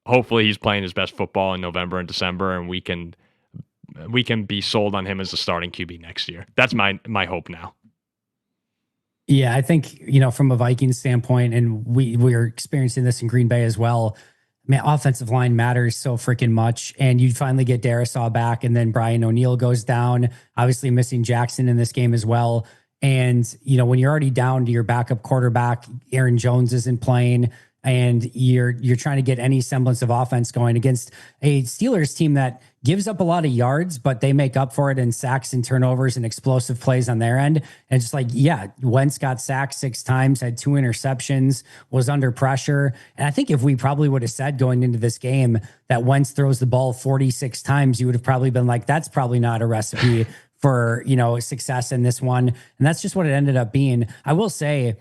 Hopefully, he's playing his best football in November and December, and we can be sold on him as the starting QB next year. That's my hope now. Yeah, I think, from a Vikings standpoint, and we're experiencing this in Green Bay as well. Man, offensive line matters so freaking much. And you finally get Darisaw back, and then Brian O'Neill goes down, obviously missing Jackson in this game as well. And, when you're already down to your backup quarterback, Aaron Jones isn't playing, and you're trying to get any semblance of offense going against a Steelers team that gives up a lot of yards, but they make up for it in sacks and turnovers and explosive plays on their end. And just like, yeah, Wentz got sacked 6 times, had 2 interceptions, was under pressure. And I think if we probably would have said going into this game that Wentz throws the ball 46 times, you would have probably been like, that's probably not a recipe for, success in this one. And that's just what it ended up being. I will say,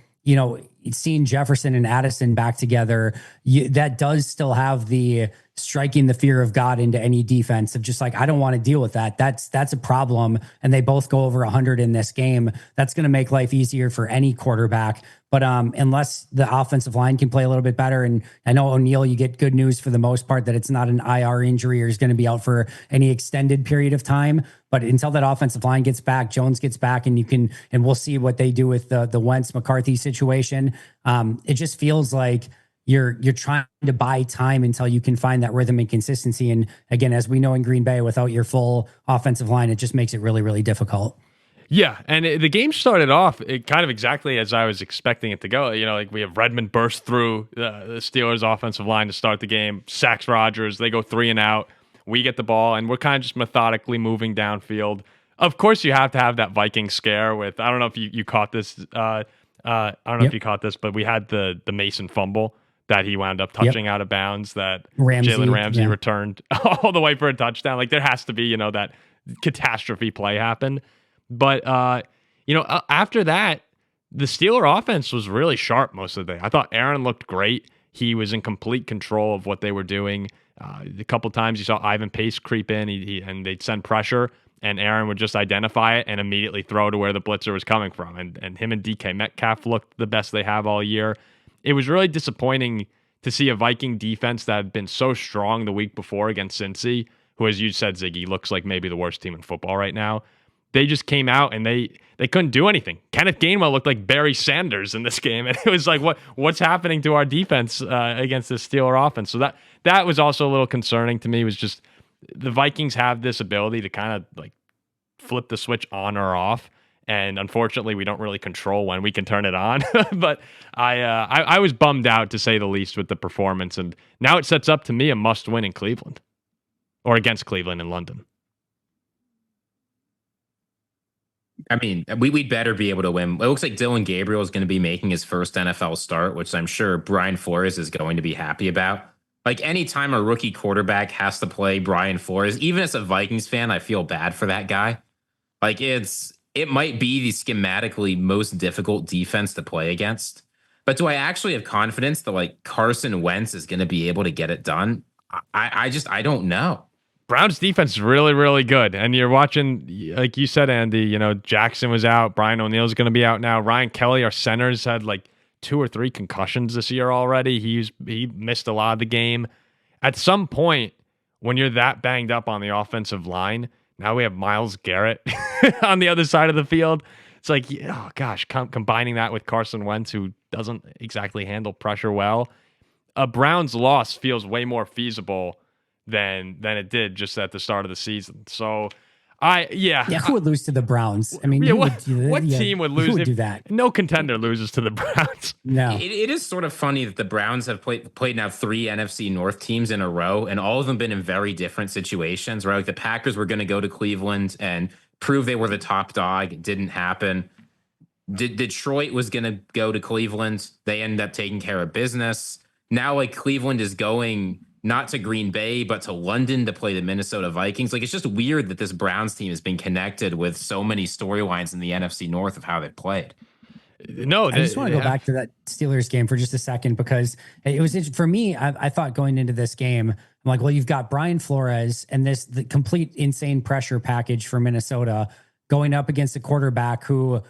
seeing Jefferson and Addison back together, that does still have the striking the fear of God into any defense of just like, I don't want to deal with that. That's a problem. And they both go over 100 in this game. That's going to make life easier for any quarterback. But unless the offensive line can play a little bit better, and I know O'Neill, you get good news for the most part that it's not an IR injury or is going to be out for any extended period of time. But until that offensive line gets back, Jones gets back, and we'll see what they do with the Wentz McCarthy situation. It just feels like you're trying to buy time until you can find that rhythm and consistency. And again, as we know in Green Bay, without your full offensive line, it just makes it really, really difficult. Yeah, and the game started off kind of exactly as I was expecting it to go. Like we have Redmond burst through the Steelers' offensive line to start the game, sacks Rodgers, they go 3 and out. We get the ball, and we're kind of just methodically moving downfield. Of course, you have to have that Viking scare with, I don't know if you caught this. I don't know if you caught this, but we had the Mason fumble that he wound up touching out of bounds that Jalen Ramsey returned all the way for a touchdown. Like there has to be, that catastrophe play happen. But, after that, the Steeler offense was really sharp most of the day. I thought Aaron looked great. He was in complete control of what they were doing. A couple times you saw Ivan Pace creep in and they'd send pressure, and Aaron would just identify it and immediately throw to where the blitzer was coming from. And him and DK Metcalf looked the best they have all year. It was really disappointing to see a Viking defense that had been so strong the week before against Cincy, who, as you said, Ziggy, looks like maybe the worst team in football right now. They just came out and they couldn't do anything. Kenneth Gainwell looked like Barry Sanders in this game, and it was like, what's happening to our defense against the Steeler offense? So that was also a little concerning to me. Was just the Vikings have this ability to kind of like flip the switch on or off, and unfortunately, we don't really control when we can turn it on. But I was bummed out, to say the least, with the performance, and now it sets up to me a must-win in Cleveland or against Cleveland in London. I mean, we'd better be able to win. It looks like Dylan Gabriel is going to be making his first NFL start, which I'm sure Brian Flores is going to be happy about. Like anytime a rookie quarterback has to play Brian Flores, even as a Vikings fan, I feel bad for that guy. Like it might be the schematically most difficult defense to play against. But do I actually have confidence that like Carson Wentz is going to be able to get it done? I don't know. Browns defense is really, really good. And you're watching, like you said, Andy, Jackson was out. Brian O'Neill's going to be out now. Ryan Kelly, our centers, had like 2 or 3 concussions this year already. He missed a lot of the game. At some point, when you're that banged up on the offensive line, now we have Myles Garrett on the other side of the field. It's like, oh gosh, combining that with Carson Wentz, who doesn't exactly handle pressure well. A Browns loss feels way more feasible than it did just at the start of the season. So Yeah, who would lose to the Browns? I mean, Yeah, what team would lose? Who would do that? No contender loses to the Browns. No. It is sort of funny that the Browns have played now 3 NFC North teams in a row, and all of them been in very different situations, right? Like the Packers were going to go to Cleveland and prove they were the top dog. It didn't happen. Detroit was going to go to Cleveland. They ended up taking care of business. Now, like Cleveland is going not to Green Bay, but to London to play the Minnesota Vikings. Like, it's just weird that this Browns team has been connected with so many storylines in the NFC North of how they've played. No, I just want to go back to that Steelers game for just a second, because it was, for me, I thought going into this game, I'm like, well, you've got Brian Flores and the complete insane pressure package for Minnesota going up against a quarterback who,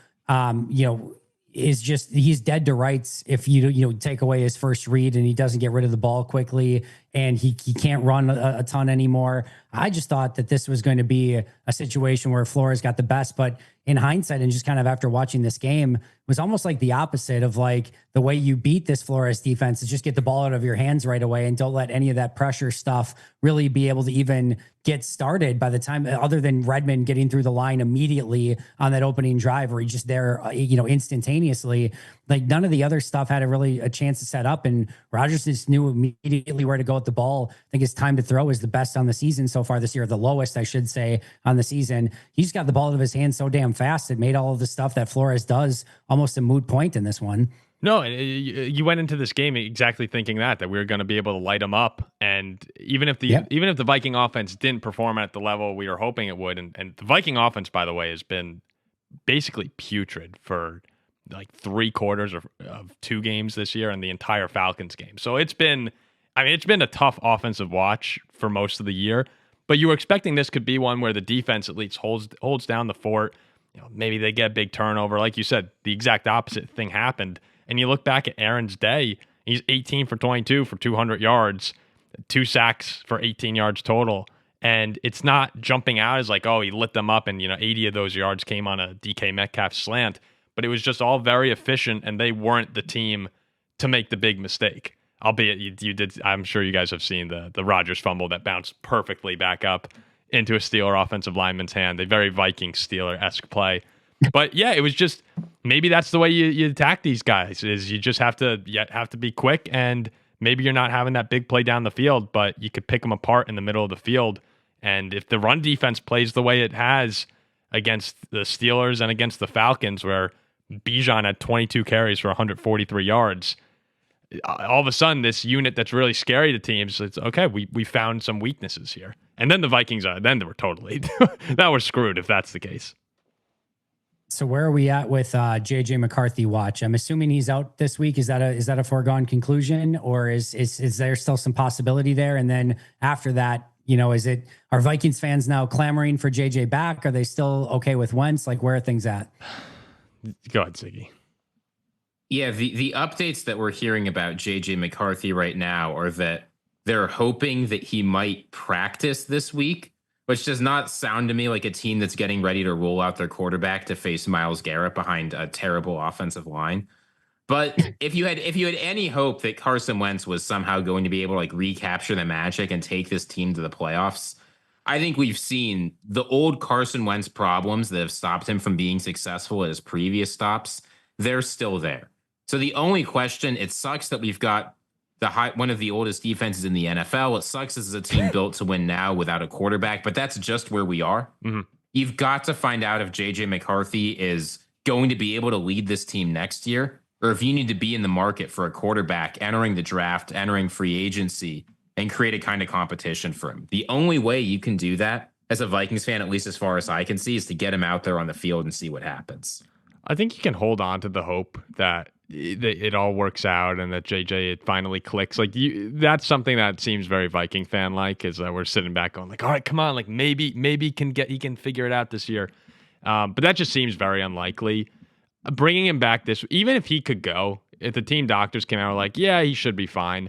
he's dead to rights if you take away his first read and he doesn't get rid of the ball quickly and he can't run a ton anymore. I just thought that this was going to be a situation where Flores got the best, but in hindsight and just kind of after watching this game, it was almost like the opposite of like the way you beat this Flores defense is just get the ball out of your hands right away and don't let any of that pressure stuff really be able to even get started by the time, other than Redmond getting through the line immediately on that opening drive where he's just there, instantaneously. Like none of the other stuff had a chance to set up, and Rodgers just knew immediately where to go with the ball. I think his time to throw is the best on the season so far this year, the lowest, I should say, on the season. He just got the ball out of his hands so damn fast. It made all of the stuff that Flores does almost a moot point in this one. No, you went into this game exactly thinking that we were going to be able to light them up, and even if the Viking offense didn't perform at the level we were hoping it would, and the Viking offense, by the way, has been basically putrid for like 3/4 of 2 games this year and the entire Falcons game. So it's been a tough offensive watch for most of the year, but you were expecting this could be one where the defense at least holds down the fort. Maybe they get a big turnover. Like you said, the exact opposite thing happened. And you look back at Aaron's day, he's 18 for 22 for 200 yards, 2 sacks for 18 yards total. And it's not jumping out as like, oh, he lit them up and, 80 of those yards came on a DK Metcalf slant. But it was just all very efficient, and they weren't the team to make the big mistake. Albeit you did, I'm sure you guys have seen the Rodgers fumble that bounced perfectly back up into a Steeler offensive lineman's hand, a very Vikings-Steeler-esque play. But yeah, it was just, maybe that's the way you attack these guys, is you just have to be quick, and maybe you're not having that big play down the field, but you could pick them apart in the middle of the field. And if the run defense plays the way it has against the Steelers and against the Falcons, where Bijan had 22 carries for 143 yards, all of a sudden this unit that's really scary to teams, it's okay, we found some weaknesses here. And then the Vikings then they were totally that was screwed if that's the case. So where are we at with JJ McCarthy watch? I'm assuming he's out this week. Is that a foregone conclusion, or is there still some possibility there? And then after that, are Vikings fans now clamoring for JJ back? Are they still okay with Wentz? Like, where are things at? Go ahead, Siggy. Yeah, the updates that we're hearing about JJ McCarthy right now are that they're hoping that he might practice this week, which does not sound to me like a team that's getting ready to roll out their quarterback to face Myles Garrett behind a terrible offensive line. But if you had any hope that Carson Wentz was somehow going to be able to like recapture the magic and take this team to the playoffs, I think we've seen the old Carson Wentz problems that have stopped him from being successful at his previous stops. They're still there. So the only question, it sucks that we've got one of the oldest defenses in the NFL. It sucks as a team built to win now without a quarterback, but that's just where we are. Mm-hmm. You've got to find out if JJ McCarthy is going to be able to lead this team next year, or if you need to be in the market for a quarterback entering the draft, entering free agency, and create a kind of competition for him. The only way you can do that as a Vikings fan, at least as far as I can see, is to get him out there on the field and see what happens. I think you can hold on to the hope that it all works out and that JJ it finally clicks. Like that's something that seems very Viking fan like, is that we're sitting back going like, all right, come on, like maybe he can figure it out this year. But that just seems very unlikely. Bringing him back even if he could go, if the team doctors came out and were like, yeah, he should be fine,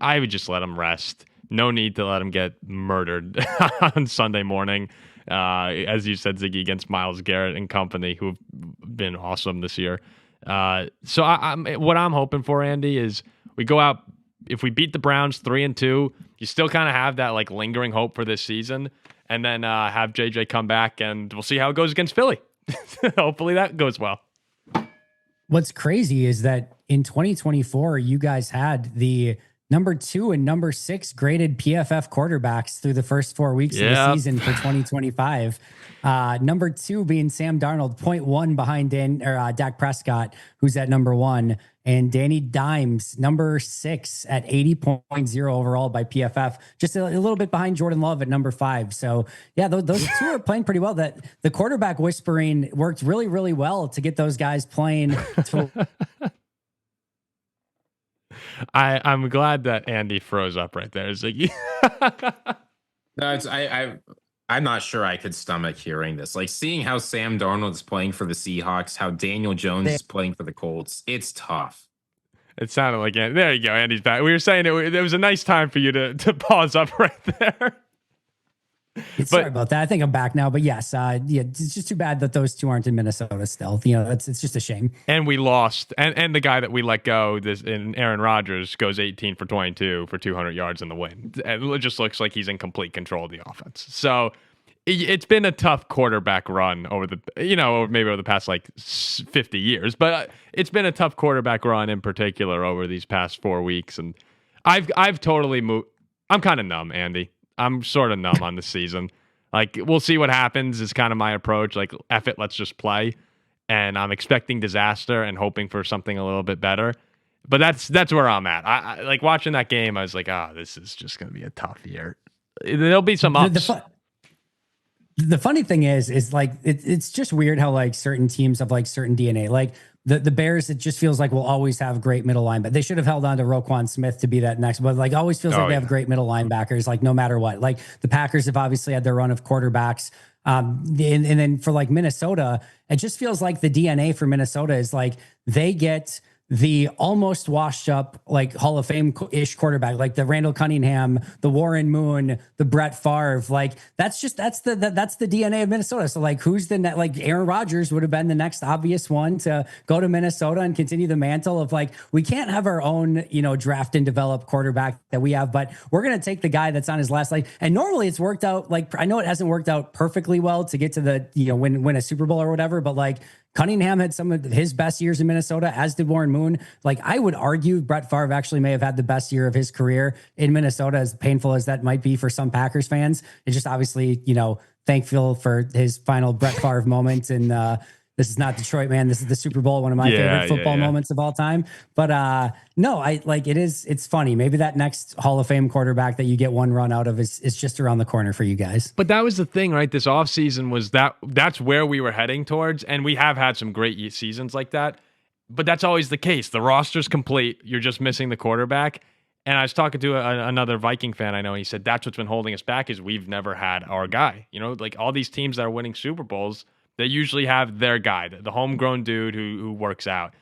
I would just let him rest. No need to let him get murdered on Sunday morning. As you said, Ziggy, against Myles Garrett and company, who've been awesome this year. So what I'm hoping for, Andy, is we go out, if we beat the Browns 3-2, you still kind of have that like lingering hope for this season. and then have JJ come back, and we'll see how it goes against Philly. Hopefully that goes well. What's crazy is that in 2024, you guys had the number 2 and number 6 graded PFF quarterbacks through the first 4 weeks of the season for 2025. Number 2 being Sam Darnold, 0.1 behind Dak Prescott, who's at number 1, and Danny Dimes, number 6 at 80.0 overall by PFF, just a little bit behind Jordan Love at number 5. So yeah, those two are playing pretty well. That the quarterback whispering worked really, really well to get those guys playing. I'm glad that Andy froze up right there. Ziggy. No, I'm not sure I could stomach hearing this. Like seeing how Sam Darnold is playing for the Seahawks, how Daniel Jones is playing for the Colts. It's tough. It sounded like there you go. Andy's back. We were saying it was a nice time for you to pause up right there. Sorry about that. I think I'm back now, but yes, it's just too bad that those two aren't in Minnesota still. It's just a shame. And we lost, and the guy that we let go, in Aaron Rodgers, goes 18 for 22 for 200 yards in the win. It just looks like he's in complete control of the offense. So it's been a tough quarterback run over maybe over the past like 50 years, but it's been a tough quarterback run in particular over these past 4 weeks. And I've totally moved. I'm kind of numb, Andy. I'm sort of numb on the season. Like, we'll see what happens is kind of my approach. Like, F it, let's just play. And I'm expecting disaster and hoping for something a little bit better. But that's where I'm at. I like watching that game. I was like, this is just going to be a tough year. There'll be some ups. The funny thing is like, it's just weird how like certain teams have like certain DNA. Like, the Bears, it just feels like will always have great middle linebackers. They should have held on to Roquan Smith to be that next, but like always feels like they have great middle linebackers, like no matter what. Like the Packers have obviously had their run of quarterbacks. And then for like Minnesota, it just feels like the DNA for Minnesota is like they get the almost washed up like Hall of Fame-ish quarterback, like the Randall Cunningham, the Warren Moon, the Brett Favre. Like that's the DNA of Minnesota. So like who's the net? Like Aaron Rodgers would have been the next obvious one to go to Minnesota and continue the mantle of like, we can't have our own, draft and develop quarterback that we have, but we're going to take the guy that's on his last leg. And normally it's worked out. Like, I know it hasn't worked out perfectly well to get to the, win a Super Bowl or whatever, but like, Cunningham had some of his best years in Minnesota, as did Warren Moon. Like, I would argue Brett Favre actually may have had the best year of his career in Minnesota, as painful as that might be for some Packers fans. It's just obviously, thankful for his final Brett Favre moment. And this is not Detroit, man. This is the Super Bowl, one of my favorite football moments of all time. But no, it's funny. Maybe that next Hall of Fame quarterback that you get one run out of is just around the corner for you guys. But that was the thing, right? This offseason was that's where we were heading towards. And we have had some great seasons like that. But that's always the case. The roster's complete. You're just missing the quarterback. And I was talking to another Viking fan I know. He said that's what's been holding us back is we've never had our guy. Like all these teams that are winning Super Bowls, they usually have their guy, the homegrown dude who works out.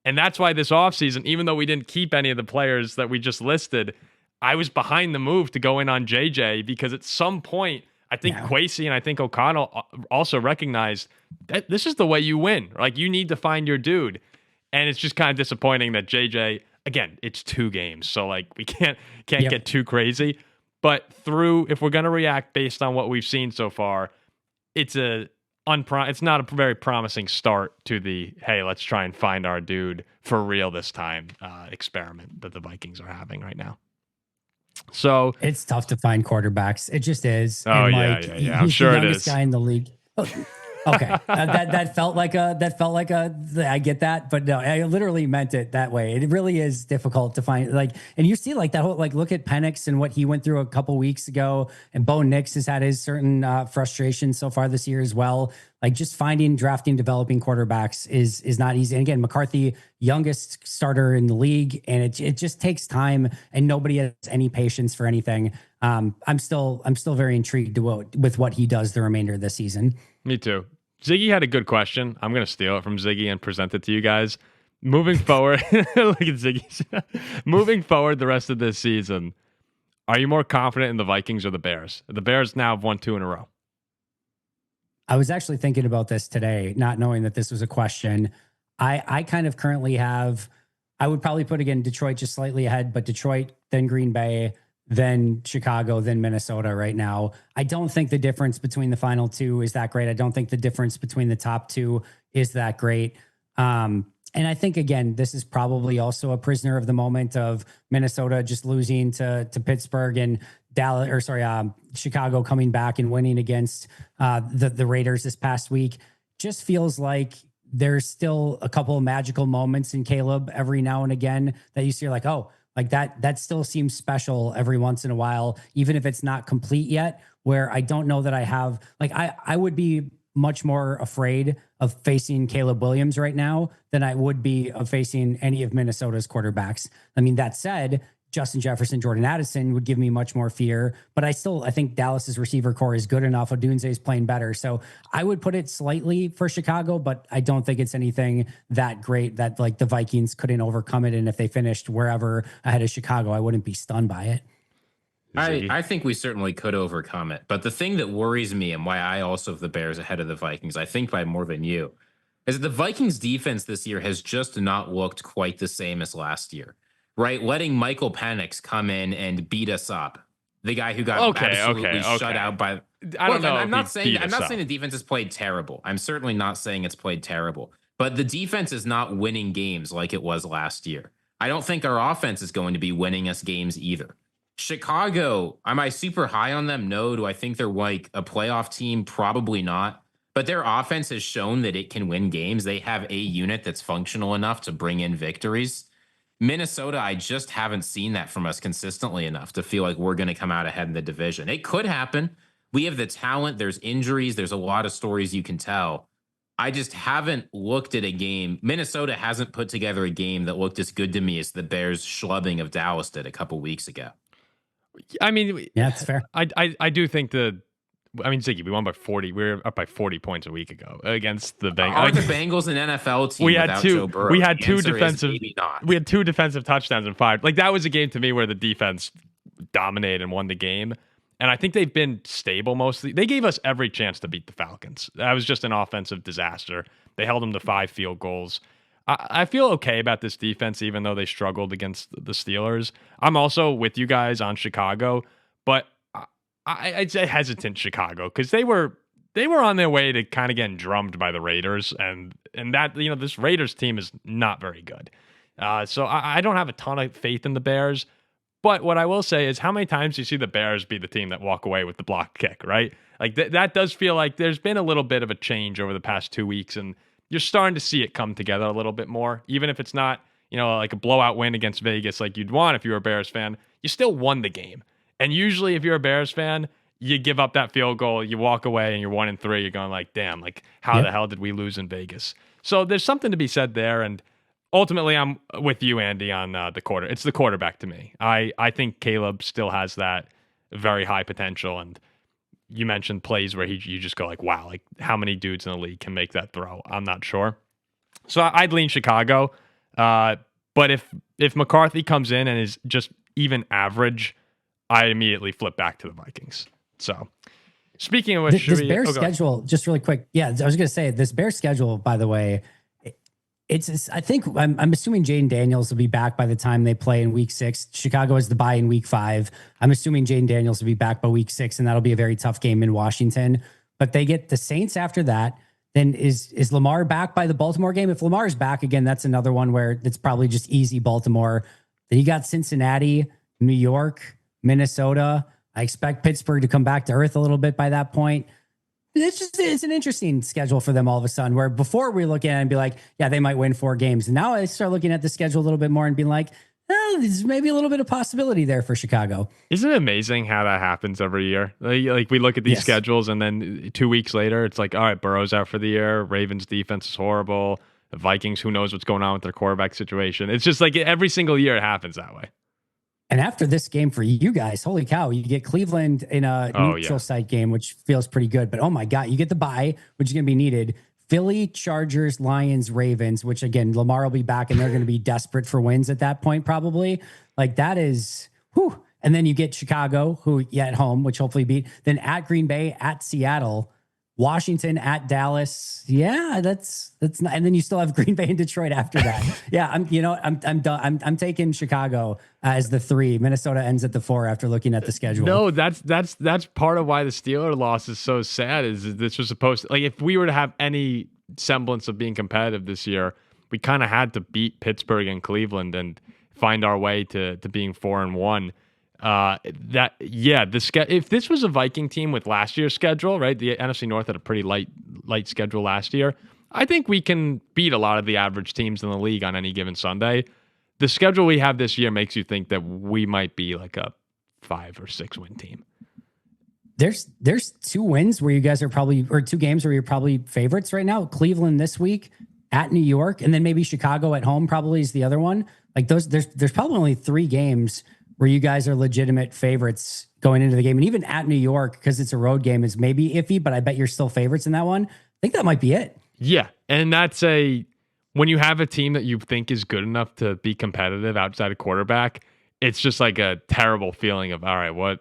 And that's why this offseason, even though we didn't keep any of the players that we just listed, I was behind the move to go in on JJ because at some point, I think Kwesi and I think O'Connell also recognized that this is the way you win. Like, you need to find your dude. And it's just kind of disappointing that JJ, again, it's 2 games. So, like, we can't get too crazy. But if we're going to react based on what we've seen so far, it's not a very promising start to the, hey, let's try and find our dude for real this time experiment that the Vikings are having right now. So it's tough to find quarterbacks. It just is. Oh, and yeah. I'm sure it is. Guy in the league. Okay. That felt like I get that, but no, I literally meant it that way. It really is difficult to find, and you see that whole, look at Penix and what he went through a couple weeks ago, and Bo Nix has had his certain frustrations so far this year as well. Like, just finding, drafting, developing quarterbacks is not easy. And again, McCarthy, youngest starter in the league, and it just takes time, and nobody has any patience for anything. I'm still very intrigued with what he does the remainder of the season. Me too. Ziggy had a good question. I'm going to steal it from Ziggy and present it to you guys. Moving forward, look at Ziggy. Moving forward the rest of this season, are you more confident in the Vikings or the Bears? The Bears now have won 2 in a row. I was actually thinking about this today, not knowing that this was a question. I kind of currently have, I would probably put, again, Detroit just slightly ahead, but Detroit, then Green Bay, than Chicago, than Minnesota right now. I don't think the difference between the final two is that great. I don't think the difference between the top two is that great. And I think, again, this is probably also a prisoner of the moment of Minnesota just losing to Pittsburgh and Chicago coming back and winning against the Raiders this past week. Just feels like there's still a couple of magical moments in Caleb every now and again that you see like, oh, like that still seems special every once in a while, even if it's not complete yet, where I don't know that I have, like, I would be much more afraid of facing Caleb Williams right now than I would be of facing any of Minnesota's quarterbacks. I mean, that said, Justin Jefferson, Jordan Addison would give me much more fear, but I think Dallas's receiver core is good enough. Odunze is playing better. So I would put it slightly for Chicago, but I don't think it's anything that great that like the Vikings couldn't overcome it. And if they finished wherever ahead of Chicago, I wouldn't be stunned by it. I think we certainly could overcome it. But the thing that worries me and why I also have the Bears ahead of the Vikings, I think by more than you, is that the Vikings defense this year has just not looked quite the same as last year, right? Letting Michael Penix come in and beat us up. The guy who got absolutely shut out by... I don't know. I'm not saying the defense has played terrible. I'm certainly not saying it's played terrible. But the defense is not winning games like it was last year. I don't think our offense is going to be winning us games either. Chicago, am I super high on them? No. Do I think they're like a playoff team? Probably not. But their offense has shown that it can win games. They have a unit that's functional enough to bring in victories. Minnesota, I just haven't seen that from us consistently enough to feel like we're going to come out ahead in the division. It could happen. We have the talent. There's injuries. There's a lot of stories you can tell. I just haven't looked at a game. Minnesota hasn't put together a game that looked as good to me as the Bears schlubbing of Dallas did a couple weeks ago. I mean, yeah, that's fair. I do think Ziggy, we won by 40. We were up by 40 points a week ago against the Bengals. Are the Bengals an NFL team without Joe Burrow? We had two defensive touchdowns and 5. Like that was a game to me where the defense dominated and won the game. And I think they've been stable mostly. They gave us every chance to beat the Falcons. That was just an offensive disaster. They held them to 5 field goals. I feel okay about this defense, even though they struggled against the Steelers. I'm also with you guys on Chicago, but I'd say hesitant Chicago because they were on their way to kind of getting drummed by the Raiders, and that this Raiders team is not very good. So I don't have a ton of faith in the Bears. But what I will say is, how many times do you see the Bears be the team that walk away with the block kick? Right, like that does feel like there's been a little bit of a change over the past 2 weeks, and you're starting to see it come together a little bit more. Even if it's not, like a blowout win against Vegas like you'd want if you were a Bears fan, you still won the game. And usually if you're a Bears fan, you give up that field goal, you walk away and you're 1-3. You're going like, damn, like how the hell did we lose in Vegas? So there's something to be said there. And ultimately I'm with you, Andy, on the quarter. It's the quarterback to me. I think Caleb still has that very high potential. And you mentioned plays where you just go like, wow, like how many dudes in the league can make that throw? I'm not sure. So I'd lean Chicago. But if McCarthy comes in and is just even average, I immediately flip back to the Vikings. So speaking of which, this Bears schedule, just really quick. Yeah, I was going to say this Bears schedule, by the way, I think I'm assuming Jaden Daniels will be back by the time they play in week 6. Chicago has the bye in week 5. I'm assuming Jaden Daniels will be back by week 6, and that'll be a very tough game in Washington. But they get the Saints after that. Then is Lamar back by the Baltimore game? If Lamar's back again, that's another one where it's probably just easy Baltimore. Then you got Cincinnati, New York, Minnesota. I expect Pittsburgh to come back to earth a little bit by that point. It's an interesting schedule for them all of a sudden, where before we look at it and be like, yeah, they might win 4 games. And now I start looking at the schedule a little bit more and being like, oh, there's maybe a little bit of possibility there for Chicago. Isn't it amazing how that happens every year? Like we look at these schedules and then 2 weeks later, it's like, all right, Burrow's out for the year. Ravens defense is horrible. The Vikings, who knows what's going on with their quarterback situation. It's just like every single year it happens that way. And after this game for you guys, holy cow, you get Cleveland in a neutral site game, which feels pretty good. But oh my God, you get the bye, which is going to be needed. Philly, Chargers, Lions, Ravens, which again, Lamar will be back and they're going to be desperate for wins at that point, probably. Like that is, whew. And then you get Chicago, who at home, which hopefully beat, then at Green Bay, at Seattle. Washington at Dallas. Yeah, that's not, and then you still have Green Bay and Detroit after that. Yeah, I'm done. I'm taking Chicago as the 3. Minnesota ends at the 4 after looking at the schedule. No, that's part of why the Steelers loss is so sad. Is this was supposed to, like, if we were to have any semblance of being competitive this year, we kind of had to beat Pittsburgh and Cleveland and find our way to being 4-1. If this was a Viking team with last year's schedule, right? The NFC North had a pretty light schedule last year. I think we can beat a lot of the average teams in the league on any given Sunday. The schedule we have this year makes you think that we might be like a 5 or 6 win team. There's 2 wins where you guys are probably, or 2 games where you're probably favorites right now. Cleveland this week at New York, and then maybe Chicago at home probably is the other one. Like those, there's probably only 3 games where you guys are legitimate favorites going into the game. And even at New York, because it's a road game, is maybe iffy, but I bet you're still favorites in that one. I think that might be it. Yeah. And when you have a team that you think is good enough to be competitive outside of quarterback, it's just like a terrible feeling of, all right,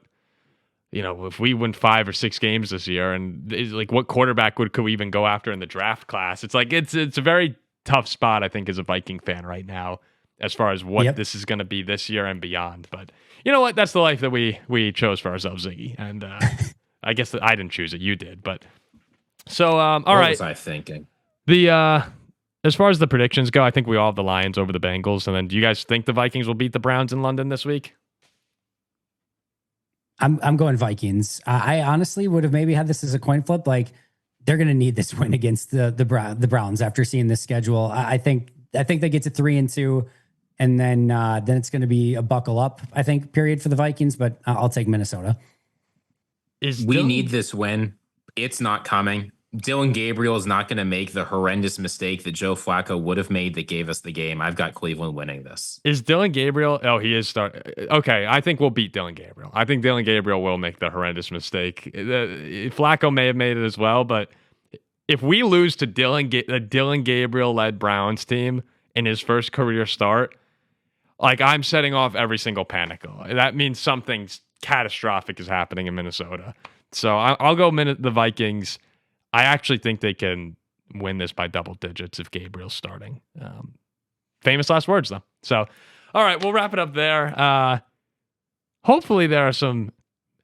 if we win 5 or 6 games this year, and like what quarterback could we even go after in the draft class? It's like, it's a very tough spot, I think, as a Viking fan right now, as far as what this is going to be this year and beyond. But you know what? That's the life that we chose for ourselves, Ziggy. And I guess that I didn't choose it. You did. But so, all right. What was I thinking? As far as the predictions go, I think we all have the Lions over the Bengals. And then do you guys think the Vikings will beat the Browns in London this week? I'm going Vikings. I honestly would have maybe had this as a coin flip. Like, they're going to need this win against the Browns after seeing this schedule. I think they get to 3-2. And then it's going to be a buckle up, I think, period for the Vikings. But I'll take Minnesota. We need this win. It's not coming. Dylan Gabriel is not going to make the horrendous mistake that Joe Flacco would have made that gave us the game. I've got Cleveland winning this. Is Dylan Gabriel? Oh, he is okay, I think we'll beat Dylan Gabriel. I think Dylan Gabriel will make the horrendous mistake. Flacco may have made it as well, but if we lose to the Dylan Gabriel-led Browns team in his first career start, like, I'm setting off every single panic. That means something catastrophic is happening in Minnesota. So I'll go the Vikings. I actually think they can win this by double digits if Gabriel's starting. Famous last words, though. So, all right, we'll wrap it up there. Hopefully there are some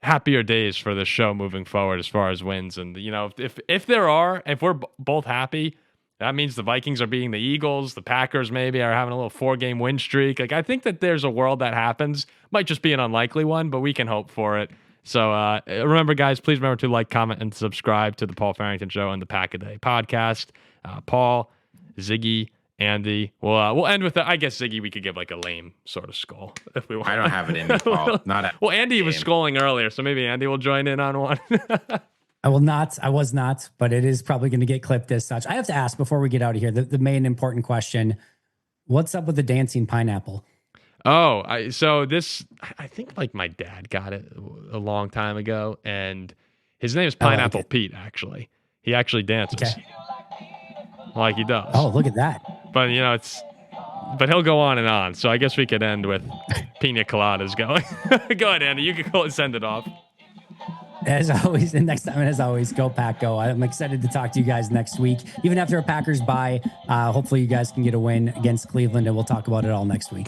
happier days for this show moving forward as far as wins. And, if we're both happy, that means the Vikings are beating the Eagles. The Packers maybe are having a little 4-game win streak. Like, I think that there's a world that happens. Might just be an unlikely one, but we can hope for it. So remember, guys, please remember to like, comment, and subscribe to the Paul Farrington Show and the Pack-A-Day podcast. Paul, Ziggy, Andy. We'll end with I guess, Ziggy, we could give like a lame sort of skull if we want. I don't have it in me, Paul. Well, Andy was skulling earlier, so maybe Andy will join in on one. I was not, but it is probably going to get clipped as such. I have to ask before we get out of here, the main important question: what's up with the dancing pineapple? Oh, I think like my dad got it a long time ago, and his name is Pineapple Pete. Actually, he actually dances like he does. Oh, look at that! But but he'll go on and on. So I guess we could end with Pina Coladas going. Go ahead, Andy. You can go and send it off. As always, and next time, as always, go Pack, go. I'm excited to talk to you guys next week. Even after a Packers bye, hopefully you guys can get a win against Cleveland, and we'll talk about it all next week.